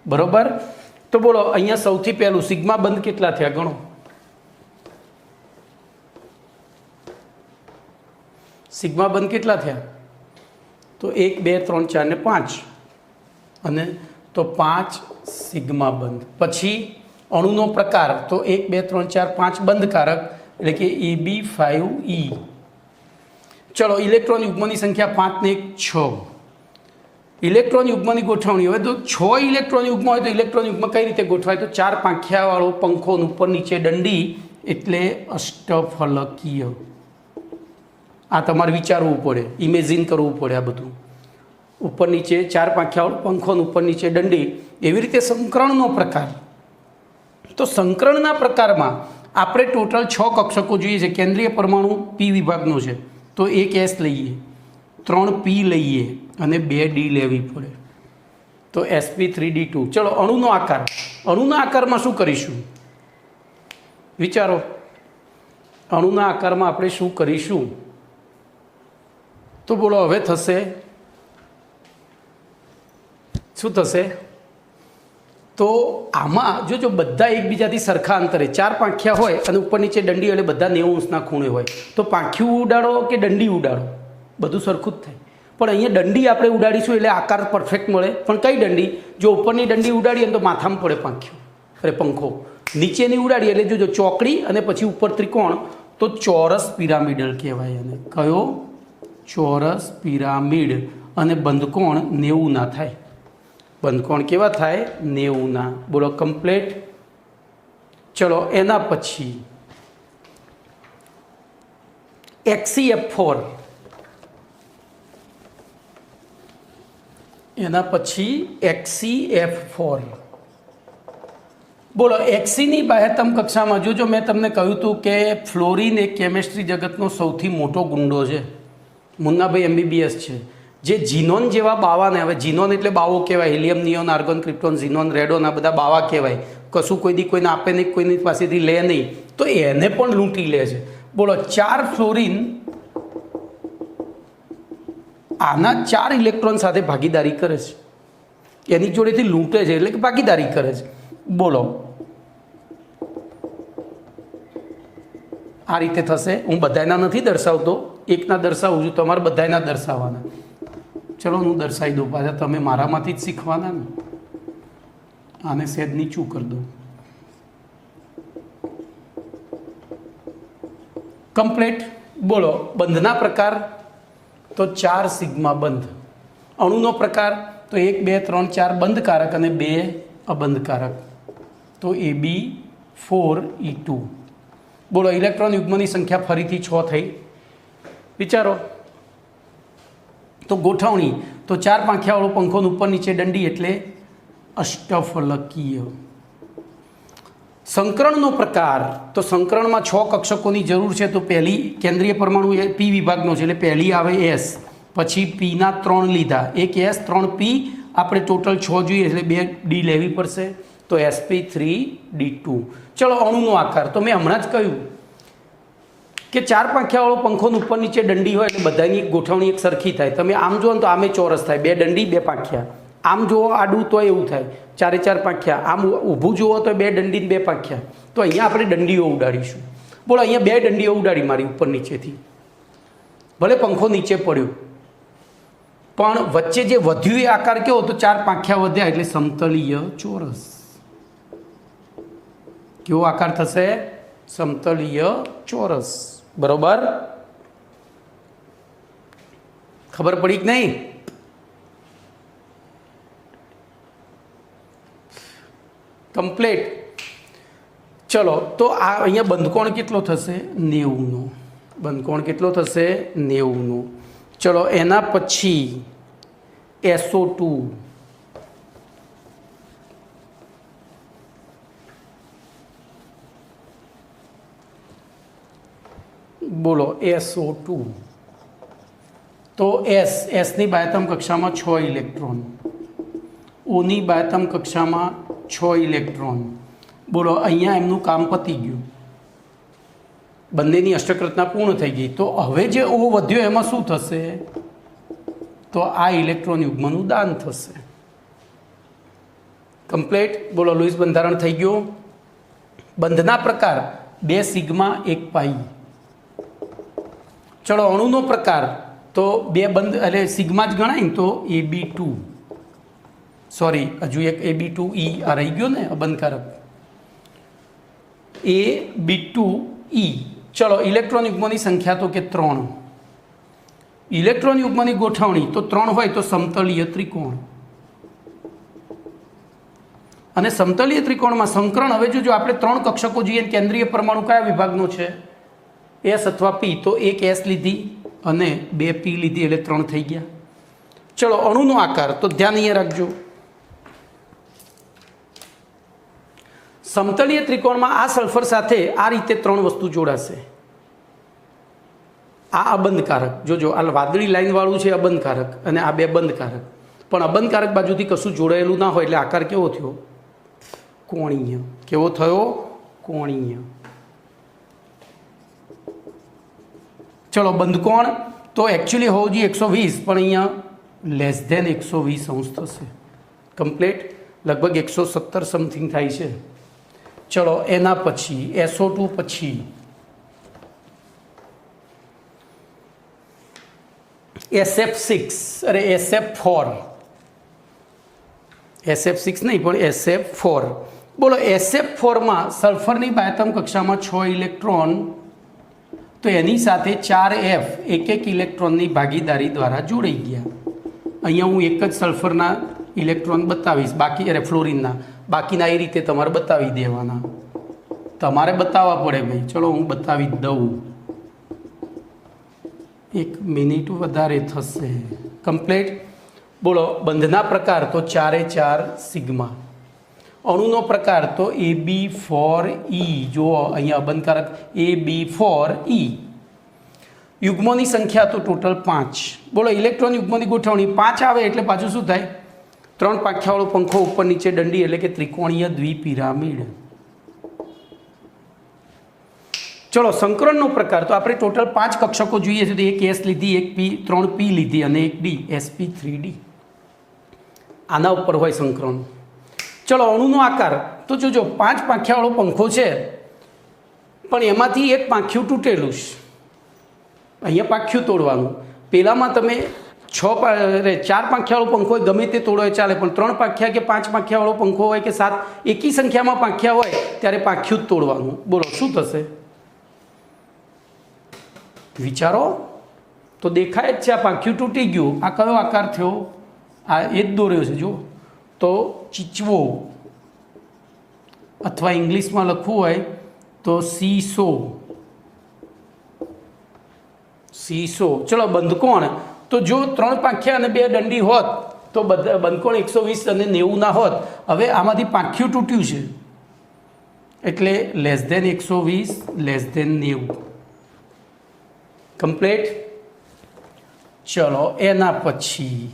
બરોબર. તો બોલો અહીંયા સૌથી પહેલું સિગ્મા બંધ કેટલા થયા ગણો? સિગ્મા બંધ કેટલા થયા? તો 1 2 3 4 ને 5 અને તો 5 સિગ્મા બંધ. પછી અણુનો પ્રકાર તો 1 2 3 4 5 બંધકારક એટલે કે Ab5E. ચલો ઇલેક્ટ્રોન યુગ્મની સંખ્યા 5 ને 1 6. ઇલેક્ટ્રોન યુગ્મની ગોઠવણી. હવે તો 6 ઇલેક્ટ્રોન યુગ્મ હોય તો ઇલેક્ટ્રોન યુગ્મ કઈ રીતે ગોઠવાય? તો 4 પાંખિયાવાળો પંખો ઉપર નીચે દંડી એટલે અષ્ટફલકીય. આ તમારે વિચારવું પડે, ઇમેજિન કરવું પડે. આ બધું ઉપર નીચે 4 પાંખિયાવાળો પંખો ઉપર નીચે દંડી. એવી રીતે સંકરણનો પ્રકાર. તો સંકરણના પ્રકારમાં આપણે ટોટલ 6 કક્ષકો જોઈએ છે. કેન્દ્રીય પરમાણુ પી વિભાગનો છે તો 1 S લઈએ, 3 P લઈએ અને 2 D લેવી પડે. તો sp3d2. ચલો અણુનો આકાર. અણુના આકારમાં શું કરીશું વિચારો? અણુના આકારમાં આપણે શું કરીશું? તો બોલો હવે થશે શું થશે? તો આમાં જોજો બધા એકબીજાથી સરખા અંતરે 4 પાંખિયા હોય અને ઉપર નીચે દંડી એટલે બધા 90 અંશના ખૂણે હોય. તો પાંખિયું ઉડાડો કે દંડી ઉડાડો બધું સરખું જ થાય. પણ અહીંયા દંડી આપણે ઉડાડીશું એટલે આકાર પરફેક્ટ મળે. પણ કઈ દંડી? જો ઉપરની દંડી ઉડાડીએ તો માથામાં પડે પાંખિયું, અરે પંખો. નીચેની ઉડાડીએ એટલે જોજો ચોકડી અને પછી ઉપર ત્રિકોણ તો ચોરસ પિરામિડલ કહેવાય. અને કયો? ચોરસ પિરામિડ. અને બંધકોણ 90 ના થાય. બંધકોણ કેવા થાય? 90 ના. બોલો કમ્પ્લીટ. ચલો એના પછી XeF4. એના પછી XeF4. બોલો Xeની બાહ્યતમ કક્ષામાં જોજો મેં તમને કહ્યું હતું કે ફ્લોરિન એ કેમેસ્ટ્રી જગતનો સૌથી મોટો ગુંડો છે. મુન્નાભાઈ MBBS છે. જે જીનોન જેવા બાવાને, હવે જીનોન એટલે બાવો કહેવાય, helium, neon, argon, krypton, xenon, radon, આ બધા બાવા કહેવાય. કશું કોઈ દી કોઈને આપે નહીં, કોઈની પાસેથી લે નહીં, તો એને પણ લૂંટી લે છે. બોલો 4 ફ્લોરિન આના 4 ઇલેક્ટ્રોન સાથે ભાગીદારી કરે છે. એની જોડેથી લૂંટે છે એટલે કે ભાગીદારી કરે છે. બોલો આ રીતે થશે. હું બધાના નથી દર્શાવતો, એકના દર્શાવું છું, તમારે બધાના દર્શાવવાના. ચલો હું દર્શાવી દઉં, પાછા તમે મારામાંથી જ શીખવાના ને. આને સેજ નીચું કરી દઉં. કમ્પ્લીટ. બોલો બંધના પ્રકાર તો 4 સિગ્મા બંધ. અણુનો પ્રકાર તો 1 2 3 4 બંધકારક અને 2 અબંધકારક. તો Ab4E2. બોલો ઇલેક્ટ્રોન યુગ્મની સંખ્યા ફરીથી 6 થઈ. વિચારો. તો ગોઠવણી તો 4 પાંખિયાવાળો પંખો ઉપર નીચે દંડી એટલે અષ્ટફલકીય. સંકરણનો પ્રકાર તો સંકરણમાં 6 કક્ષકોની જરૂર છે. તો પહેલી કેન્દ્રીય પરમાણુ એ P વિભાગનો છે, એટલે પહેલી આવે S, પછી Pના 3 લીધા, એક S 3 P, આપણે ટોટલ 6 જોઈએ એટલે 2 D લેવી પડશે. તો sp3d2. ચલો અણુનો આકાર તો મેં હમણાં જ કહ્યું કે 4 પાંખિયાવાળો પંખો ઉપર નીચે દંડી હોય એટલે બધાની ગોઠવણી એક સરખી થાય. તમે આમ જુઓ ને તો આમે ચોરસ થાય, 2 દંડી 2 પાંખિયા. આમ જુઓ આડું તો એવું થાય, 4 4 પાંખિયા. આમ ઊભું જુઓ તો 2 દંડી 2 પાંખિયા. તો અહીંયા આપણે દંડીઓ ઉડાડીશું. બોલો અહીંયા 2 દંડીઓ ઉડાડી મારી ઉપર નીચેથી, ભલે પંખો નીચે પડ્યો પણ વચ્ચે જે વધ્યું એ આકાર કેવો, તો 4 પાંખિયા વધ્યા એટલે સમતલીય ચોરસ. કેવો આકાર થશે? સમતલીય ચોરસ. બરોબર? ખબર પડી કે નહીં? કમ્પ્લીટ. ચલો તો આ અહીંયા બંધકોણ કેટલો થશે? 90નો. બંધકોણ કેટલો થશે? 90નો. ચલો એના પછી SO2. બોલો SO2. તો Sની બાહ્યતમ કક્ષામાં 6 ઇલેક્ટ્રોન, Oની બાહ્યતમ કક્ષામાં 6 ઇલેક્ટ્રોન. બોલો અહીંયા એમનું કામ પતી ગયું, બંનેની અષ્ટક રચના પૂર્ણ થઈ ગઈ. તો હવે જે O વધ્યો એમાં શું થશે? તો આ ઇલેક્ટ્રોન યુગ્મનું દાન થશે. કમ્પ્લીટ. બોલો લુઈસ બંધારણ થઈ ગયું. બંધના પ્રકાર 2 સિગ્મા 1 પાઈ. ચલો અણુનો પ્રકાર તો 2 બંધ એટલે સિગ્મા જ ગણાય ને, તો Ab2. સોરી હજુ એક Ab2E આ રહી ગયો ને અબંધકારક, Ab2E. ચલો ઇલેક્ટ્રોન યુગ્મની સંખ્યા તો કે 3. ઇલેક્ટ્રોન યુગ્મની ગોઠવણી તો 3 હોય તો સમતલીય ત્રિકોણ. અને સમતલીય ત્રિકોણમાં સંકરણ હવે જો આપણે 3 કક્ષકો જોઈએ, કેન્દ્રીય પરમાણુ કયા વિભાગનો છે? S અથવા P. તો એક S લીધી અને 2 P લીધી એટલે 3 થઈ ગયા. ચલો અણુનો આકાર તો ધ્યાન અહીંયા રાખજો. સમતલીય ત્રિકોણમાં આ સલ્ફર સાથે આ રીતે 3 વસ્તુ જોડાશે. આ અબંધકારક, જોજો આ વાદળી લાઈન વાળું છે અબંધકારક અને આ 2 બંધકારક. પણ અબંધકારક બાજુથી કશું જોડાયેલું ના હોય એટલે આકાર કેવો થયો? કોણીય. કેવો થયો? કોણીય. ચલો બંધકોણ તો એકચ્યુઅલી હોવું જોઈએ 120, પણ અહીંયા લેસ ધેન 120 અંશ થશે. કમ્પ્લીટ. લગભગ 170 સમથિંગ થાય છે. ચલો એના પછી SO2 પછી SF6 અરે SF4. SF6 નહીં પણ SF4. બોલો SF4માં સલ્ફરની બાહ્યતમ કક્ષામાં 6 ઇલેક્ટ્રોન, તો એની સાથે 4F એક ઇલેક્ટ્રોનની ભાગીદારી દ્વારા જોડાઈ ગયા. અહીંયા હું એક જ સલ્ફરના ઇલેક્ટ્રોન બતાવીશ, બાકી અરે ફ્લોરિનના, બાકીના એ રીતે તમારે બતાવી દેવાના. તમારે બતાવવા પડે ભાઈ. ચલો હું બતાવી દઉં, 1 મિનિટ વધારે થશે. કમ્પ્લીટ. બોલો બંધના પ્રકાર તો 4 4 સિગ્મા. અણુનો પ્રકાર તો Ab4E. જુઓ અહીંયા બંધકારક Ab4E. યુગ્મોની સંખ્યા તો ટોટલ 5. બોલો ઇલેક્ટ્રોન યુગ્મોની ગોઠવણી 5 આવે એટલે પાછું શું થાય? 3 પાંખિયાવાળો પંખો ઉપર નીચે દંડી એટલે કે ત્રિકોણીય દ્વિપિરામિડ. ચલો સંકરણનો પ્રકાર તો આપણે ટોટલ 5 કક્ષકો જોઈએ છે. તો એક S લીધી, એક P, 3 P લીધી અને એક D, sp3d. આના ઉપર હોય સંકરણ. ચલો અણુનો આકાર તો જોજો 5 પાંખિયાવાળો પંખો છે પણ એમાંથી એક પાંખ્યું તૂટેલું છે, અહીંયા પાંખ્યું તોડવાનું. પેલામાં તમે 4 પાંખ્યાવાળો પંખો હોય ગમે તે તોડો ચાલે, પણ 3 પાંખ્યા કે 5 પાંખ્યાવાળો પંખો હોય કે 7 એકી સંખ્યામાં પાંખ્યા હોય ત્યારે પાંખ્યું જ તોડવાનું. બોલો શું થશે? વિચારો. તો દેખાય જ છે આ પાંખ્યું તૂટી ગયું. આ કયો આકાર થયો? આ એ જ દોર્યો છે જો. તો ચીચવો, અથવા ઇંગ્લિશમાં લખવું હોય તો સીસો. ચલો બંધકોણ. તો જો 3 પાંખ્યા અને 2 દંડી હોત તો બંધકોણ 120 અને 90 ના હોત. હવે આમાંથી પાંખ્યું તૂટ્યું છે એટલે less than 120 less than 90. Complete. ચલો એના પછી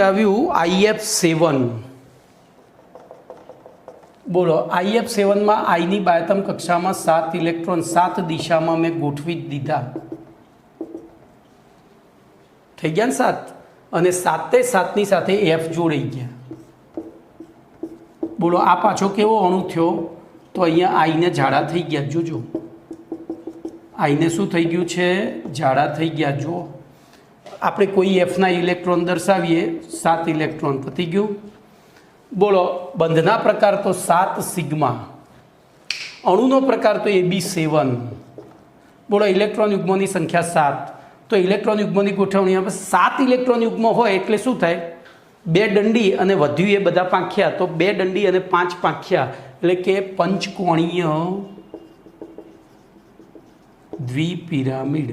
આવ્યું IF7. બોલો IF7માં આઈની બાહ્યતમ કક્ષામાં 7 ઇલેક્ટ્રોન 7 દિશામાં મેં ગોઠવી દીધા. થઈ ગયા ને 7, અને 7ની સાથે F જોડાઈ ગયા. બોલો આ પાછો કેવો અણુ થયો? તો અહીંયા આઈને ઝાડા થઈ ગયા. જોજો આઈને શું થઈ ગયું છે? ઝાડા થઈ ગયા. જો આપણે કોઈ એફના ઇલેક્ટ્રોન દર્શાવીએ, 7 ઇલેક્ટ્રોન, પતી ગયું. બોલો બંધના પ્રકાર તો 7 સિગ્મા, અણુનો પ્રકાર તો AB7. બોલો ઇલેક્ટ્રોન યુગ્મોની સંખ્યા 7. તો ઇલેક્ટ્રોન યુગ્મોની ગોઠવણી હવે 7 ઇલેક્ટ્રોન યુગ્મ હોય એટલે શું થાય? 2 દંડી અને વધ્યું એ બધા પાંખ્યા. તો 2 દંડી અને 5 પાંખ્યા એટલે કે પંચકોણીય દ્વિપિરામિડ.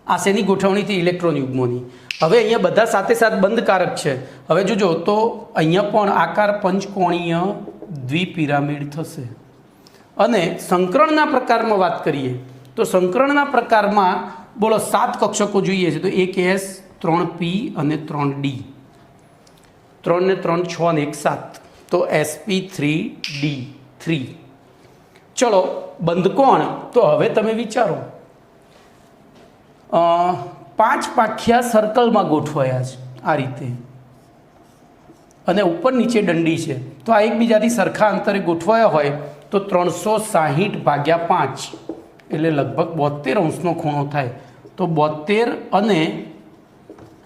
આ શેની ગોઠવણીથી? ઇલેક્ટ્રોન યુગ્મોની. હવે અહીંયા બધા સાથે સાથ બંધકારક છે. હવે જોજો તો અહીંયા પણ આકાર પંચકોણીય દ્વિપિરામિડ થશે. અને સંકરણના પ્રકારમાં વાત કરીએ તો સંકરણના પ્રકારમાં બોલો 7 કક્ષકો જોઈએ છે. તો 1s 3p અને 3d, 3 ને 3 6 ને 1 7. તો sp3d3. ચલો બંધકોણ. તો હવે તમે વિચારો 5 પાંખ્યા સર્કલમાં ગોઠવાયા છે આ રીતે, અને ઉપર નીચે દંડી છે. તો આ એકબીજાથી સરખા અંતરે ગોઠવાયા હોય તો 360/5 એટલે લગભગ 72 અંશનો ખૂણો થાય. તો 72 અને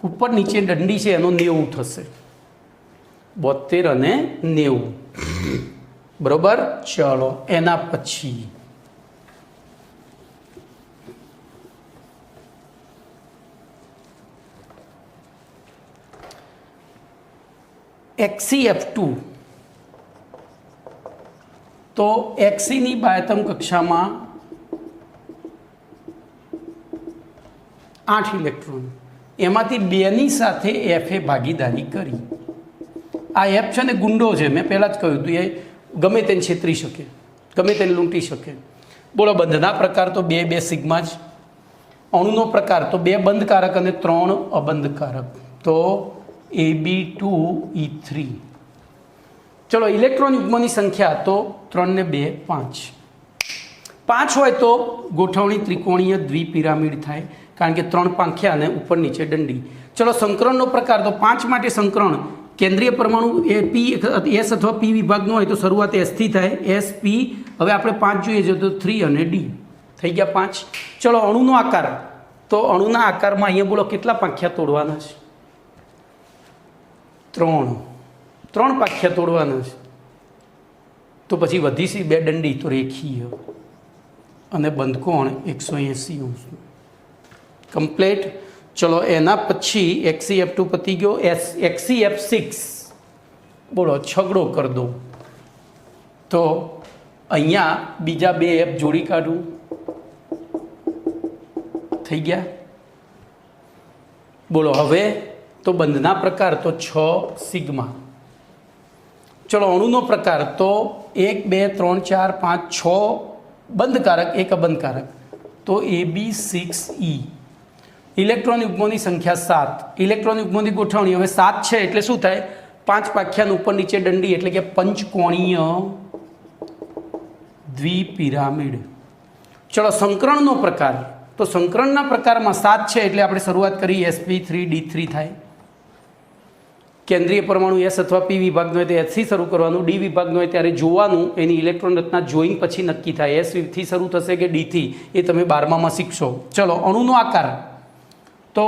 ઉપર નીચે દંડી છે એનો 90 થશે. 72 અને 90. બરોબર. ચલો એના પછી XeF2. તો Xeની બાહ્યતમ કક્ષામાં 8 ઇલેક્ટ્રોન, એમાંથી 2ની સાથે F એ ભાગીદારી કરી. આ F છે ને ગુંડો છે, મેં પહેલાં જ કહ્યું હતું, એ ગમે તેને છેતરી શકે, ગમે તેને લૂંટી શકે. બોલો બંધના પ્રકાર તો 2 સિગ્મા જ. અણુનો પ્રકાર તો 2 બંધકારક અને 3 અબંધકારક. તો AB2E3. ચલો ઇલેક્ટ્રોન યુગ્મોની સંખ્યા તો 3 ને 2 5. 5 હોય તો ગોઠવણી ત્રિકોણીય દ્વિપિરામિડ થાય, કારણ કે 3 પાંખ્યા અને ઉપર નીચે દંડી. ચલો સંકરણનો પ્રકાર તો 5 માટે સંકરણ કેન્દ્રીય પરમાણુ એ P S અથવા P વિભાગનો હોય તો શરૂઆત S થી થાય, SP. હવે આપણે 5 જોઈએ છે તો 3 અને D થઈ ગયા 5. ચલો અણુનો આકાર. તો અણુના આકારમાં અહીંયા બોલો કેટલા પાંખ્યા તોડવાના છે? 3 પાંખ્યા તોડવાના છે. તો પછી વધી છે 2 દંડી, તો રેખીય અને બંધકોણ 180 અંશનું. કમ્પ્લીટ. ચલો એના પછી XeF2 પતી ગયો. XeF6 બોલો છગડો કરી દો. તો અહીંયા બીજા 2 F જોડી કાઢું. થઈ ગયા. બોલો હવે તો બંધના પ્રકાર તો 6 સિગ્મા. ચલો અણુનો પ્રકાર તો 1 2 3 4 5 6 બંધકારક, 1 અબંધકારક. તો AB6E. ઇલેક્ટ્રોન યુગ્મોની સંખ્યા 7. ઇલેક્ટ્રોન યુગ્મોની ગોઠવણી હવે 7 છે એટલે શું થાય? 5 પાંખ્યાનું ઉપર નીચે દંડી એટલે કે પંચકોણીય દ્વિપિરામિડ. ચલો સંકરણનો પ્રકાર. તો સંકરણના પ્રકારમાં 7 છે એટલે આપણે શરૂઆત કરી sp3d3 થાય. કેન્દ્રીય પરમાણુ એસ અથવા પી વિભાગનો હોય તો એસથી શરૂ કરવાનું, ડી વિભાગનો હોય ત્યારે જોવાનું, એની ઇલેક્ટ્રોન રચના જોઈન પછી નક્કી થાય એસથી શરૂ થશે કે ડીથી, એ તમે 12માં શીખશો. ચલો, અણુનો આકાર તો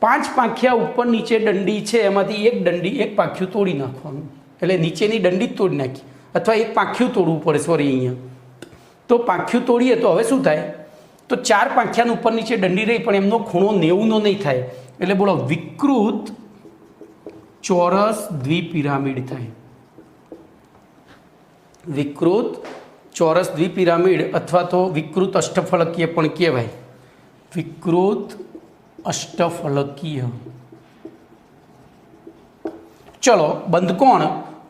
5 પાંખિયા ઉપર નીચે દંડી છે, એમાંથી એક પાંખિયું તોડી નાખવાનું, એટલે નીચેની દંડી જ તોડી નાખી, અથવા એક પાંખિયું તોડવું પડે, સોરી અહીંયા. તો પાંખિયું તોડીએ તો હવે શું થાય, તો 4 પાંખિયાની ઉપર નીચે દંડી રહી, પણ એમનો ખૂણો 90નો નહીં થાય. એટલે બોલો, વિકૃત ચોરસ દ્વિપિરામિડ થાય. વિકૃત ચોરસ દ્વિપિરામિડ અથવા તો વિકૃત અષ્ટફલકીય પણ કહેવાય. વિકૃત અષ્ટફલકીય. ચલો, બંધકોણ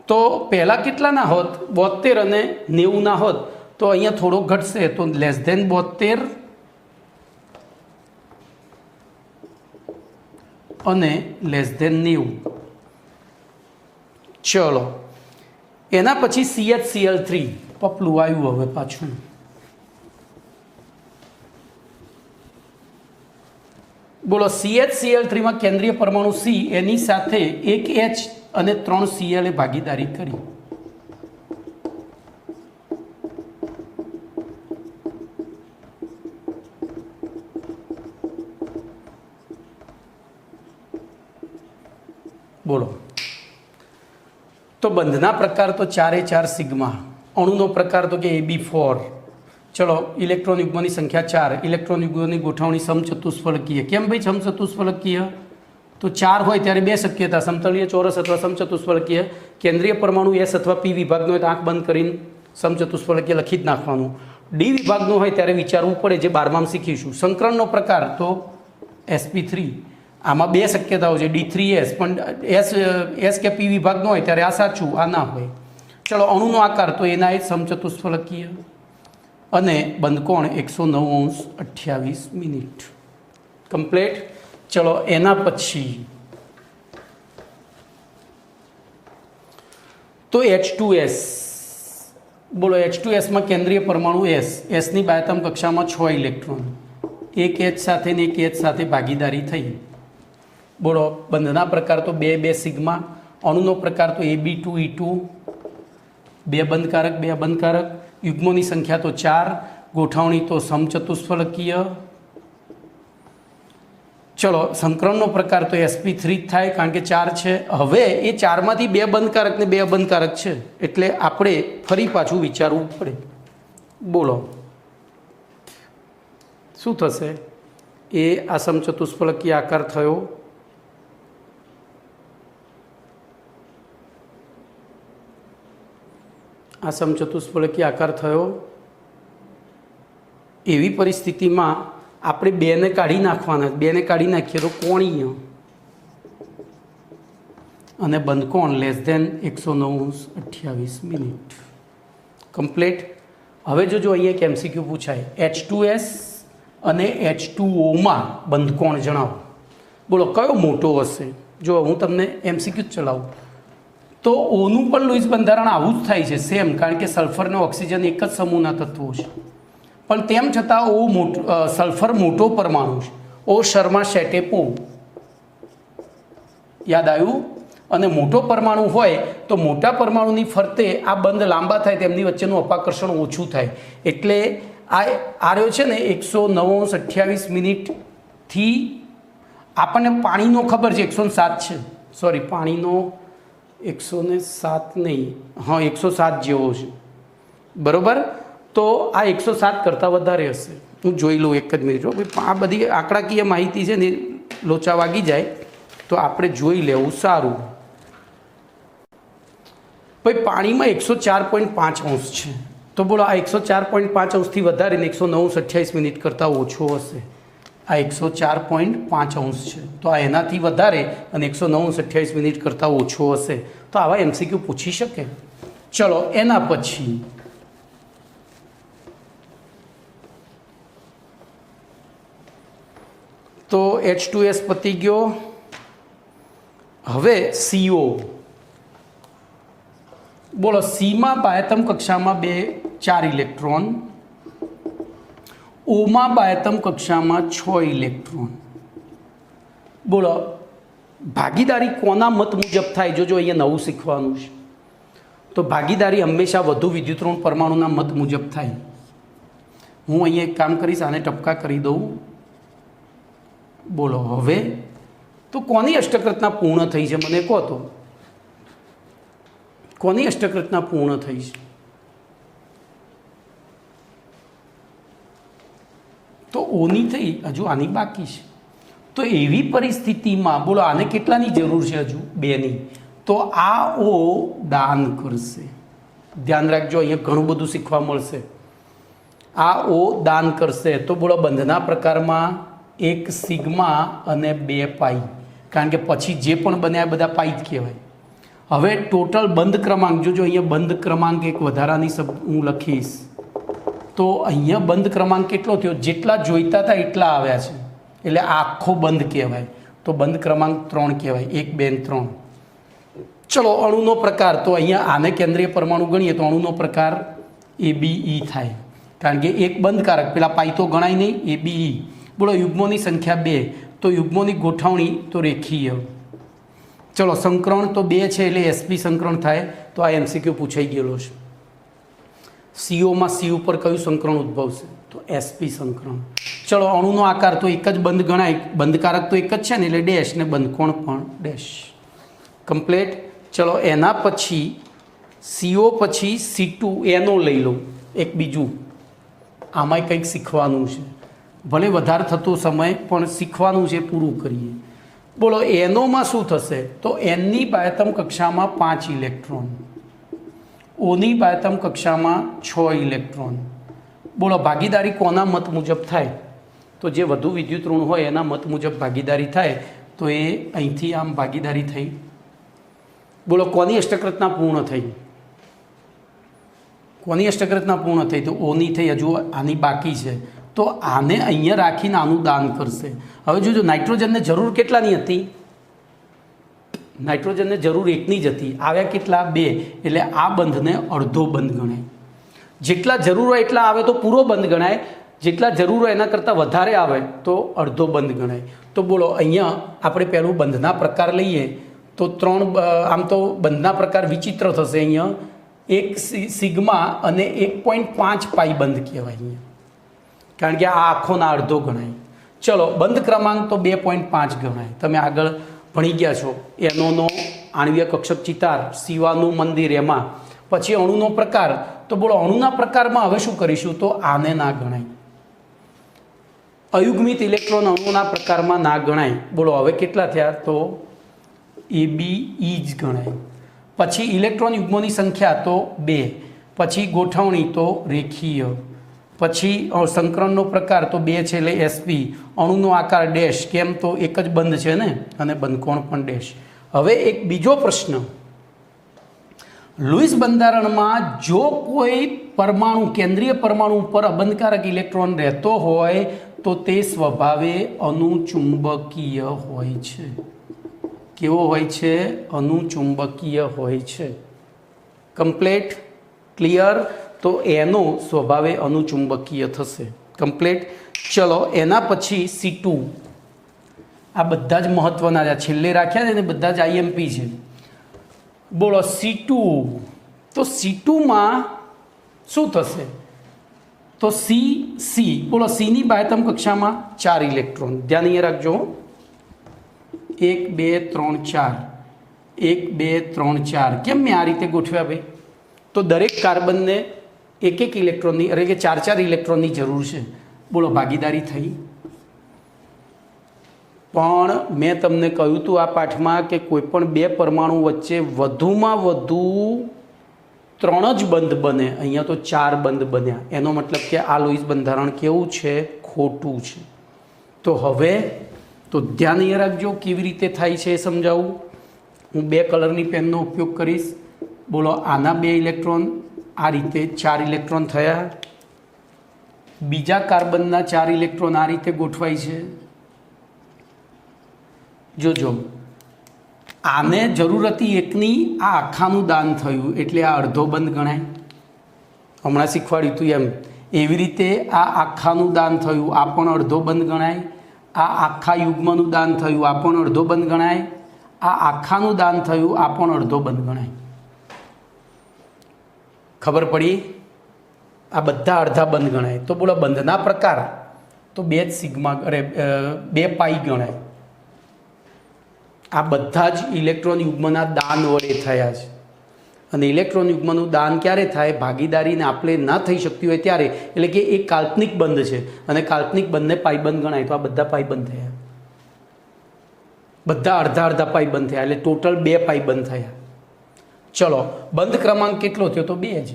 તો પહેલાં કેટલાના હોત, 72 અને 90ના હોત, તો અહીંયા થોડો ઘટશે, તો લેસ ધેન 72 અને લેસ ધેન 90. ચલો, એના પછી CHCl3 પપલું આવ્યું. હવે પાછું બોલો, CHCl3માં કેન્દ્રીય પરમાણુ C, એની સાથે એક H અને 3 Cl એ ભાગીદારી કરી. બોલો, તો બંધના પ્રકાર તો 4 સિગ્મા, અણુનો પ્રકાર તો કે AB4. ચલો, ઇલેક્ટ્રોન યુગ્મની સંખ્યા 4, ઇલેક્ટ્રોન યુગ્મની ગોઠવણી સમચતુષ્ફલકીય. કેમ ભાઈ સમચતુષ્ફલકીય? તો 4 હોય ત્યારે 2 શક્યતા, સમતલીય ચોરસ અથવા સમચતુષ્ફલકીય. કેન્દ્રીય પરમાણુ એસ અથવા પી વિભાગનો હોય તો આંખ બંધ કરીને સમચતુષ્ફલકીય લખી જ નાખવાનું. ડી વિભાગનો હોય ત્યારે વિચારવું પડે, જે 12માં શીખીશું. સંકરણનો પ્રકાર તો sp3. આમાં 2 શક્યતાઓ છે, D3S, પણ એસ કે પી વિભાગનો હોય ત્યારે આ સાચું, આ ના હોય. ચલો, અણુનો આકાર તો એના જ સમચતુષ્ફલકીય અને બંધકોણ 109°28'. કમ્પ્લીટ. ચલો, એના પછી તો H2S. બોલો, H2Sમાં કેન્દ્રીય પરમાણુ એસની બાહ્યતમ કક્ષામાં 6 ઇલેક્ટ્રોન, એક H સાથે ને એક H સાથે ભાગીદારી થઈ. બોલો, બંધના પ્રકાર તો 2 સિગ્મા, અણુનો પ્રકાર તો AB2E2, 2 બંધકારક 2 બંધકારક, યુગ્મોની સંખ્યા તો 4, ગોઠવણી તો સમચતુષ્ફલકીય. ચલો, સંકરણનો પ્રકાર તો sp3 થાય, કારણ કે 4 છે. હવે એ 4માંથી 2 બંધકારક ને 2 અબંધકારક છે, એટલે આપણે ફરી પાછું વિચારવું પડે. બોલો, શું થશે? એ આ સમચતુષ્ફલકીય આકાર થયો. આ સમચતુષ્ફલકીય આકાર થયો. એવી પરિસ્થિતિમાં આપણે 2ને કાઢી નાખવાના. 2ને કાઢી નાખીએ તો કોણીય અને બંધકોણ લેસ ધેન 109°28'. કમ્પ્લીટ. હવે જો અહીંયા એક MCQ પૂછાય, H2S અને H2Oમાં બંધકોણ જણાવો. બોલો, કયો મોટો હશે? જો હું તમને MCQ જ ચલાવું તો ઓનું પણ લૂઇસ બંધારણ આવું જ થાય છે, સેમ, કારણ કે સલ્ફર અને ઓક્સિજન એક જ સમૂહના તત્વો છે. પણ તેમ છતાં સલ્ફર મોટો પરમાણુ છે. ઓ શર્મા શેટેપો, યાદ આવ્યું? અને મોટો પરમાણુ હોય તો મોટા પરમાણુની ફરતે આ બંધ લાંબા થાય, તેમની વચ્ચેનું અપાકર્ષણ ઓછું થાય. એટલે આ રહ્યો છે ને 109°28'થી આપણને પાણીનો ખબર છે 107 છે, સોરી, પાણીનો 107 નહીં, હા 107 જેવો છે, બરાબર. તો આ 107 કરતાં વધારે હશે. હું જોઈ લઉં એક જ મિનિટ. આ બધી આંકડાકીય માહિતી છે ને, લોચા વાગી જાય તો આપણે જોઈ લેવું સારું. ભાઈ, પાણીમાં 104.5 છે, તો બોલો આ 104.5 વધારે ને 109°28' કરતાં ઓછો હશે. આ 104.5 છે, તો આ એનાથી વધારે અને 109°28' કરતાં ઓછો હશે. તો આવા MCQ પૂછી શકે. ચલો, એના પછી તો H2S પતી ગયો. હવે CO. બોલો, Cમાં બાહ્યતમ કક્ષામાં 4 ઇલેક્ટ્રોન, Oમાં બાહ્યતમ કક્ષામાં 6 ઇલેક્ટ્રોન. બોલો, ભાગીદારી કોના મત મુજબ થાય? જો અહીંયા નવું શીખવાનું છે. તો ભાગીદારી હંમેશા વધુ વિદ્યુતઋણ પરમાણુના મત મુજબ થાય. હું અહીંયા એક કામ કરીશ, આને ટપકા કરી દઉં. બોલો હવે તો કોની અષ્ટક રચના પૂર્ણ થઈ છે? મને કહો તો કોની અષ્ટક રચના પૂર્ણ થઈ છે? તો ઓની થઈ, હજુ આની બાકી છે. તો એવી પરિસ્થિતિમાં બોલો આને કેટલાની જરૂર છે? હજુ 2ની. તો આ ઓ દાન કરશે. ધ્યાન રાખજો, અહીંયા ઘણું બધું શીખવા મળશે. આ ઓ દાન કરશે. તો બોલો બંધના પ્રકારમાં 1 સિગ્મા અને 2 પાઈ, કારણ કે પછી જે પણ બન્યા બધા પાઈ જ કહેવાય. હવે ટોટલ બંધ ક્રમાંક જોજો, અહીંયા બંધ ક્રમાંક એક વધારાની શબ્દ હું લખીશ. તો અહીંયા બંધ ક્રમાંક કેટલો થયો? જેટલા જોઈતા હતા એટલા આવ્યા છે, એટલે આખો બંધ કહેવાય. તો બંધ ક્રમાંક 3 કહેવાય. 1 2 3. ચલો અણુનો પ્રકાર. તો અહીંયા આને કેન્દ્રીય પરમાણુ ગણીએ તો અણુનો પ્રકાર ABE થાય, કારણ કે એક બંધકારક, પેલા પાઈ તો ગણાય નહીં. ABE. બોલો યુગ્મોની સંખ્યા 2. તો યુગ્મોની ગોઠવણી તો રેખીય. ચલો સંકરણ તો 2 છે એટલે SP સંકરણ થાય. તો આ MCQ પૂછાઈ ગયેલો છે. CO માં C ઉપર કયું સંકરણ ઉદ્ભવશે? તો SP સંકરણ. ચલો અણુનો આકાર તો એક જ બંધ ગણાય, બંધકારક તો એક જ છે ને, એટલે ડેશ ને બંધકોણ પણ ડેશ. કમ્પ્લેટ. ચલો એના પછી CO પછી C2 એનો લઈ લો, એક બીજું. આમાંય કંઈક શીખવાનું છે, ભલે વધારે થતો સમય પણ શીખવાનું છે, પૂરું કરીએ. બોલો એનોમાં શું થશે? તો એનની બાહ્યતમ કક્ષામાં 5 ઇલેક્ટ્રોન, ઓની બાહ્યતમ કક્ષામાં 6 ઇલેક્ટ્રોન. બોલો ભાગીદારી કોના મત મુજબ થાય? તો જે વધુ વિદ્યુત ઋણ હોય એના મત મુજબ ભાગીદારી થાય. તો એ અહીંથી આમ ભાગીદારી થઈ. બોલો કોની અષ્ટક રચના પૂર્ણ થઈ? કોની અષ્ટક રચના પૂર્ણ થઈ? તો ઓની થઈ. હજુ આની બાકી છે. તો આને અહીંયા રાખીને આનું દાન કરશે. હવે જોજો નાઇટ્રોજનને જરૂર કેટલાની હતી? નાઇટ્રોજનને જરૂર 1ની જ હતી. આવ્યા કેટલા? 2. એટલે આ બંધને અડધો બંધ ગણાય. જેટલા જરૂર હોય એટલા આવે તો પૂરો બંધ ગણાય. જેટલા જરૂર હોય એના કરતાં વધારે આવે તો અડધો બંધ ગણાય. તો બોલો અહીંયા આપણે પહેલું બંધના પ્રકાર લઈએ તો 3. આમ તો બંધના પ્રકાર વિચિત્ર થશે. અહીંયા 1 સિગ્મા અને 1.5 પાઈ બંધ કહેવાય અહીંયા, કારણ કે આ આખોના અડધો ગણાય. ચલો બંધ ક્રમાંક તો 2.5 ગણાય. તમે આગળ ભણી ગયા છો. એનોનો આણ્વીય કક્ષક ચિતાર, શિવાનું મંદિર, એમાં પછી અણુનો પ્રકાર. તો બોલો અણુના પ્રકારમાં હવે શું કરીશું? તો આને ના ગણાય. અયુગ્મિત ઇલેક્ટ્રોન અણુના પ્રકારમાં ના ગણાય. બોલો હવે કેટલા થયા? તો ABE જ ગણાય. પછી ઇલેક્ટ્રોન યુગ્મોની સંખ્યા તો 2. પછી ગોઠવણી તો રેખીય. પછી સંકરણનો પ્રકાર તો 2 છે એટલે SP. અણુનો આકાર ડેશ. કેમ? તો એક જ બંધ છે ને, અને બંધકોણ પણ ડેશ. હવે એક બીજો પ્રશ્ન. લુઈસ બંધારણમાં જો કોઈ પરમાણુ, કેન્દ્રીય પરમાણુ ઉપર અબંધકારક ઇલેક્ટ્રોન રહેતો હોય તો તે સ્વભાવે અનુચુંબકીય હોય છે. કેવો હોય છે? અનુચુંબકીય હોય છે. કમ્પ્લેટ. ક્લિયર. તો એનો સ્વભાવે અનુચુંબકીય થશે. કમ્પ્લેટ. ચલો એના પછી C2. આ બધા જ મહત્વના છે, છેલ્લે રાખ્યા છે ને, બધા જ IMP છે. બોલો C2. તો C2માં શું થશે? તો C. બોલો Cની બાહ્યતમ કક્ષામાં 4 ઇલેક્ટ્રોન. ધ્યાન અહીંયા રાખજો. 1 2 3 4. 1 2 3 4. કેમ મેં આ રીતે ગોઠવ્યા ભાઈ? તો દરેક કાર્બનને 1 ઇલેક્ટ્રોનની, એટલે કે 4 ઇલેક્ટ્રોનની જરૂર છે. બોલો ભાગીદારી થઈ. પણ મેં તમને કહ્યું હતું આ પાઠમાં કે કોઈ પણ 2 પરમાણુ વચ્ચે વધુમાં વધુ 3 જ બંધ બને. અહીંયા તો 4 બંધ બન્યા. એનો મતલબ કે આ લુઈસ બંધારણ કેવું છે? ખોટું છે. તો હવે તો ધ્યાન અહીંયા રાખજો કેવી રીતે થાય છે એ સમજાવું. હું 2 કલરની પેનનો ઉપયોગ કરીશ. બોલો આના 2 ઇલેક્ટ્રોન, આ રીતે 4 ઇલેક્ટ્રોન થયા. બીજા કાર્બનના 4 ઇલેક્ટ્રોન આ રીતે ગોઠવાય છે. જોજો આને જરૂર હતી 1ની, આ આખાનું દાન થયું એટલે આ અડધો બંધ ગણાય. હમણાં શીખવાડ્યું હતું એમ. એવી રીતે આ આખાનું દાન થયું, આ પણ અડધો બંધ ગણાય. આ આખા યુગ્મનું દાન થયું, આ પણ અડધો બંધ ગણાય. આ આખાનું દાન થયું, આ પણ અડધો બંધ ગણાય. ખબર પડી? આ બધા અડધા બંધ ગણાય. તો બોલો બંધના પ્રકાર તો 2 જ સિગ્મા, અરે 2 પાઈ ગણાય. આ બધા જ ઇલેક્ટ્રોન યુગ્મના દાન વડે થયા છે. અને ઇલેક્ટ્રોન યુગ્મનું દાન ક્યારે થાય? ભાગીદારીને આપણે ના થઈ શકતી હોય ત્યારે. એટલે કે એ કાલ્પનિક બંધ છે અને કાલ્પનિક બંધને પાઈબંધ ગણાય. તો આ બધા પાઈબંધ થયા, બધા અડધા અડધા પાઈબંધ થયા, એટલે ટોટલ 2 પાઈબંધ થયા. ચલો, બંધ ક્રમાંક કેટલો થયો? તો 2 જ.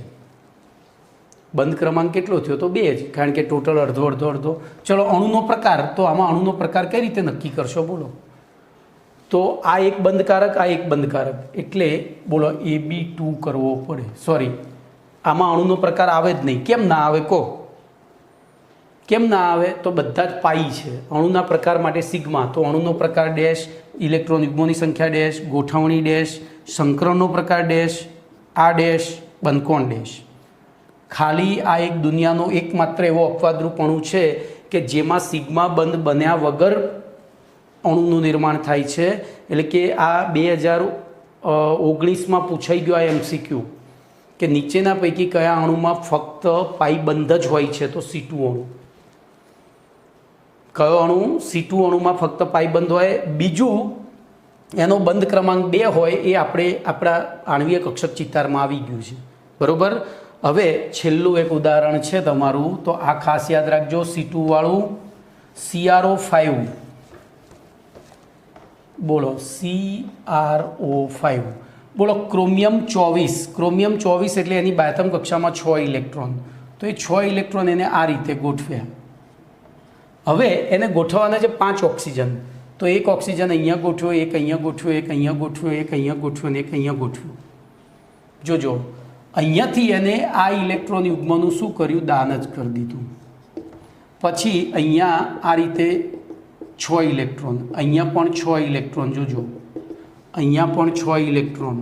બંધ ક્રમાંક કેટલો થયો? તો 2 જ, કારણ કે ટોટલ અડધો અડધો અડધો. ચલો, અણુનો પ્રકાર. તો આમાં અણુનો પ્રકાર કઈ રીતે નક્કી કરશો બોલો? તો આ એક બંધકારક, આ એક બંધકારક, એટલે બોલો AB2 કરવો પડે. સોરી, આમાં અણુનો પ્રકાર આવે જ નહીં. કેમ ના આવે કહો? કેમ ના આવે? તો બધા જ પાઈ છે. અણુના પ્રકાર માટે સિગ્મા, તો અણુનો પ્રકાર ડેશ, ઇલેક્ટ્રોન યુગ્મોની સંખ્યા ડેશ, ગોઠવણી ડેશ, સંકરણનો પ્રકાર ડેશ, આ ડેશ, બંધકોણ ડેશ. ખાલી આ એક દુનિયાનો એકમાત્ર એવો અપવાદરૂપ અણુ છે કે જેમાં સિગ્મા બંધ બન્યા વગર અણુનું નિર્માણ થાય છે. એટલે કે આ 2019માં પૂછાઈ ગયો આ MCQ કે નીચેના પૈકી કયા અણુમાં ફક્ત પાઈ બંધ જ હોય છે? તો C2 અણુ. કયો અણુ? C2 અણુમાં ફક્ત પાઈ બંધ હોય. બીજું એનો બંધ ક્રમાંક 2 હોય, એ આપણે આપણા આણ્વીય કક્ષક ચિતારમાં આવી ગયું છે. બરાબર. હવે છેલ્લું એક ઉદાહરણ છે તમારું, તો આ ખાસ યાદ રાખજો. C2 વાળું CrO5. બોલો CrO5. બોલો ક્રોમિયમ 24. ક્રોમિયમ 24 એટલે એની બાયતમ કક્ષામાં 6 ઇલેક્ટ્રોન. તો એ 6 ઇલેક્ટ્રોન એને આ રીતે ગોઠવ્યા. હવે એને ગોઠવવાના છે 5 ઓક્સિજન. તો એક ઓક્સિજન અહીંયા ગોઠવ્યો, એક અહીંયા ગોઠવ્યો, એક અહીંયા ગોઠવ્યો, એક અહીંયા ગોઠવ્યો અને એક અહીંયા ગોઠવ્યો. જોજો, અહીંયાથી એને આ ઇલેક્ટ્રોન યુગ્મનું શું કર્યું? દાન જ કરી દીધું. પછી અહીંયા આ રીતે 6 ઇલેક્ટ્રોન, અહીંયા પણ 6 ઇલેક્ટ્રોન. જોજો, અહીંયા પણ 6 ઇલેક્ટ્રોન,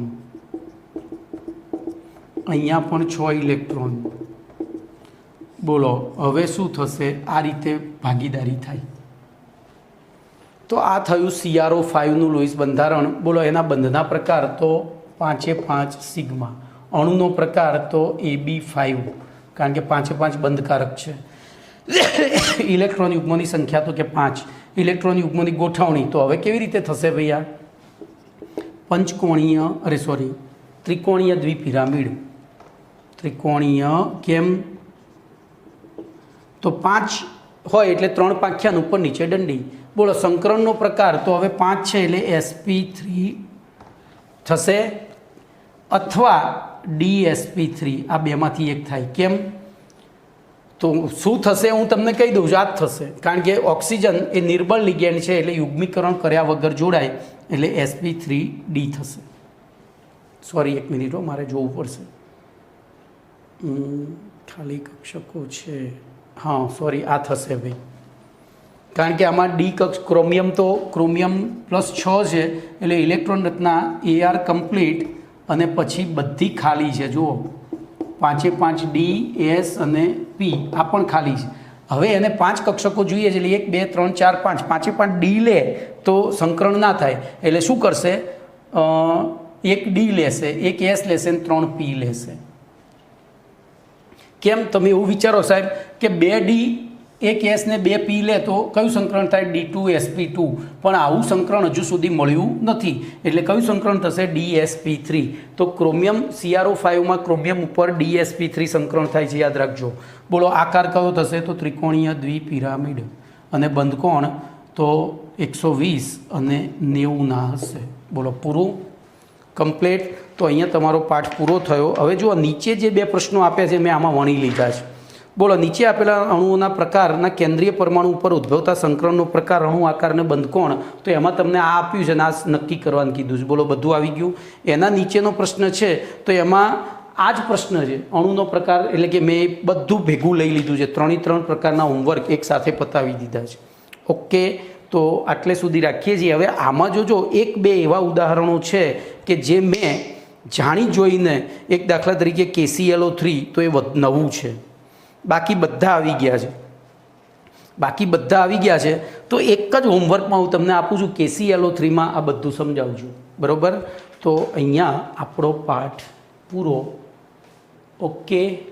અહીંયા પણ 6 ઇલેક્ટ્રોન. બોલો હવે શું થશે? આ રીતે ભાગીદારી થાય. તો આ થયું CrO5નું લોઈસ બંધારણ. બોલો એના બંધના પ્રકાર તો 5 સિગ્મા. અણુનો પ્રકાર તો AB5, કારણ કે 5 બંધકારક છે. ઇલેક્ટ્રોન યુગ્મોની સંખ્યા તો કે 5. ઇલેક્ટ્રોન યુગ્મોની ગોઠવણી તો હવે કેવી રીતે થશે ભૈયા? પંચકોણીય, અરે સોરી, ત્રિકોણીય દ્વિપિરામિડ. ત્રિકોણીય કેમ? તો 5 હોય એટલે 3 પાંખ્યાન ઉપર નીચે દંડી. બોલો સંકરણનો પ્રકાર તો હવે 5 છે એટલે sp3 થશે અથવા DsP3. આ બેમાંથી એક થાય. કેમ? તો શું થશે હું તમને કહી દઉં છું. આ જ થશે, કારણ કે ઓક્સિજન એ નિર્બળ લિગેન્ડ છે એટલે યુગ્મીકરણ કર્યા વગર જોડાય એટલે sp3d થશે. સોરી, એક મિનિટ, મારે જોવું પડશે. ખાલી કક્ષકો છે. હા સોરી, આ થશે ભાઈ, કારણ કે આમાં ડી કક્ષ ક્રોમિયમ તો ક્રોમિયમ +6 છે એટલે ઇલેક્ટ્રોન રચના AR કમ્પ્લીટ અને પછી બધી ખાલી છે. જુઓ 5 D, S અને P આ પણ ખાલી છે. હવે એને 5 કક્ષકો જોઈએ છે એટલે 1 2 3 4 5 5 D લે તો સંકરણ ના થાય એટલે શું કરશે? 1 D લેશે, 1 S લેશે અને 3 P લેશે. કેમ? તમે એવું વિચારો સાહેબ કે 2 D 1 S ને 2 P લે તો કયું સંકરણ થાય? D2sp2. પણ આવું સંકરણ હજુ સુધી મળ્યું નથી એટલે કયું સંકરણ થશે? DsP3. તો ક્રોમિયમ CrO5માં ક્રોમિયમ ઉપર DsP3 સંકરણ થાય છે, યાદ રાખજો. બોલો આકાર કયો થશે? તો ત્રિકોણીય દ્વિપિરામિડ. અને બંધકોણ તો 120 અને 90 હશે. બોલો પૂરું, કમ્પ્લીટ. તો અહીંયા તમારો પાઠ પૂરો થયો. હવે જુઓ નીચે જે 2 પ્રશ્નો આપ્યા છે મેં આમાં વણી લીધા છે. બોલો નીચે આપેલા અણુઓના પ્રકારના કેન્દ્રીય પરમાણુ ઉપર ઉદ્ભવતા સંકરણનો પ્રકાર, અણુ આકારને બંધકોણ. તો એમાં તમને આ આપ્યું છે ને આ નક્કી કરવાનું કીધું છે. બોલો બધું આવી ગયું. એના નીચેનો પ્રશ્ન છે તો એમાં આ જ પ્રશ્ન છે, અણુનો પ્રકાર. એટલે કે મેં બધું ભેગું લઈ લીધું છે. 3 પ્રકારના હોમવર્ક એક સાથે પતાવી દીધા છે. ઓકે, તો આટલે સુધી રાખીએ છીએ. હવે આમાં જોજો 1-2 એવા ઉદાહરણો છે કે જે મેં જાણી જોઈને, એક દાખલા તરીકે KClO3 તો એ નવું છે, બાકી બધા આવી ગયા છે. બાકી બધા આવી ગયા છે. તો એક જ હોમવર્કમાં હું તમને આપું છું, KClO3માં આ બધું સમજાવું છું, બરાબર. તો અહીંયા આપણો પાઠ પૂરો. ઓકે.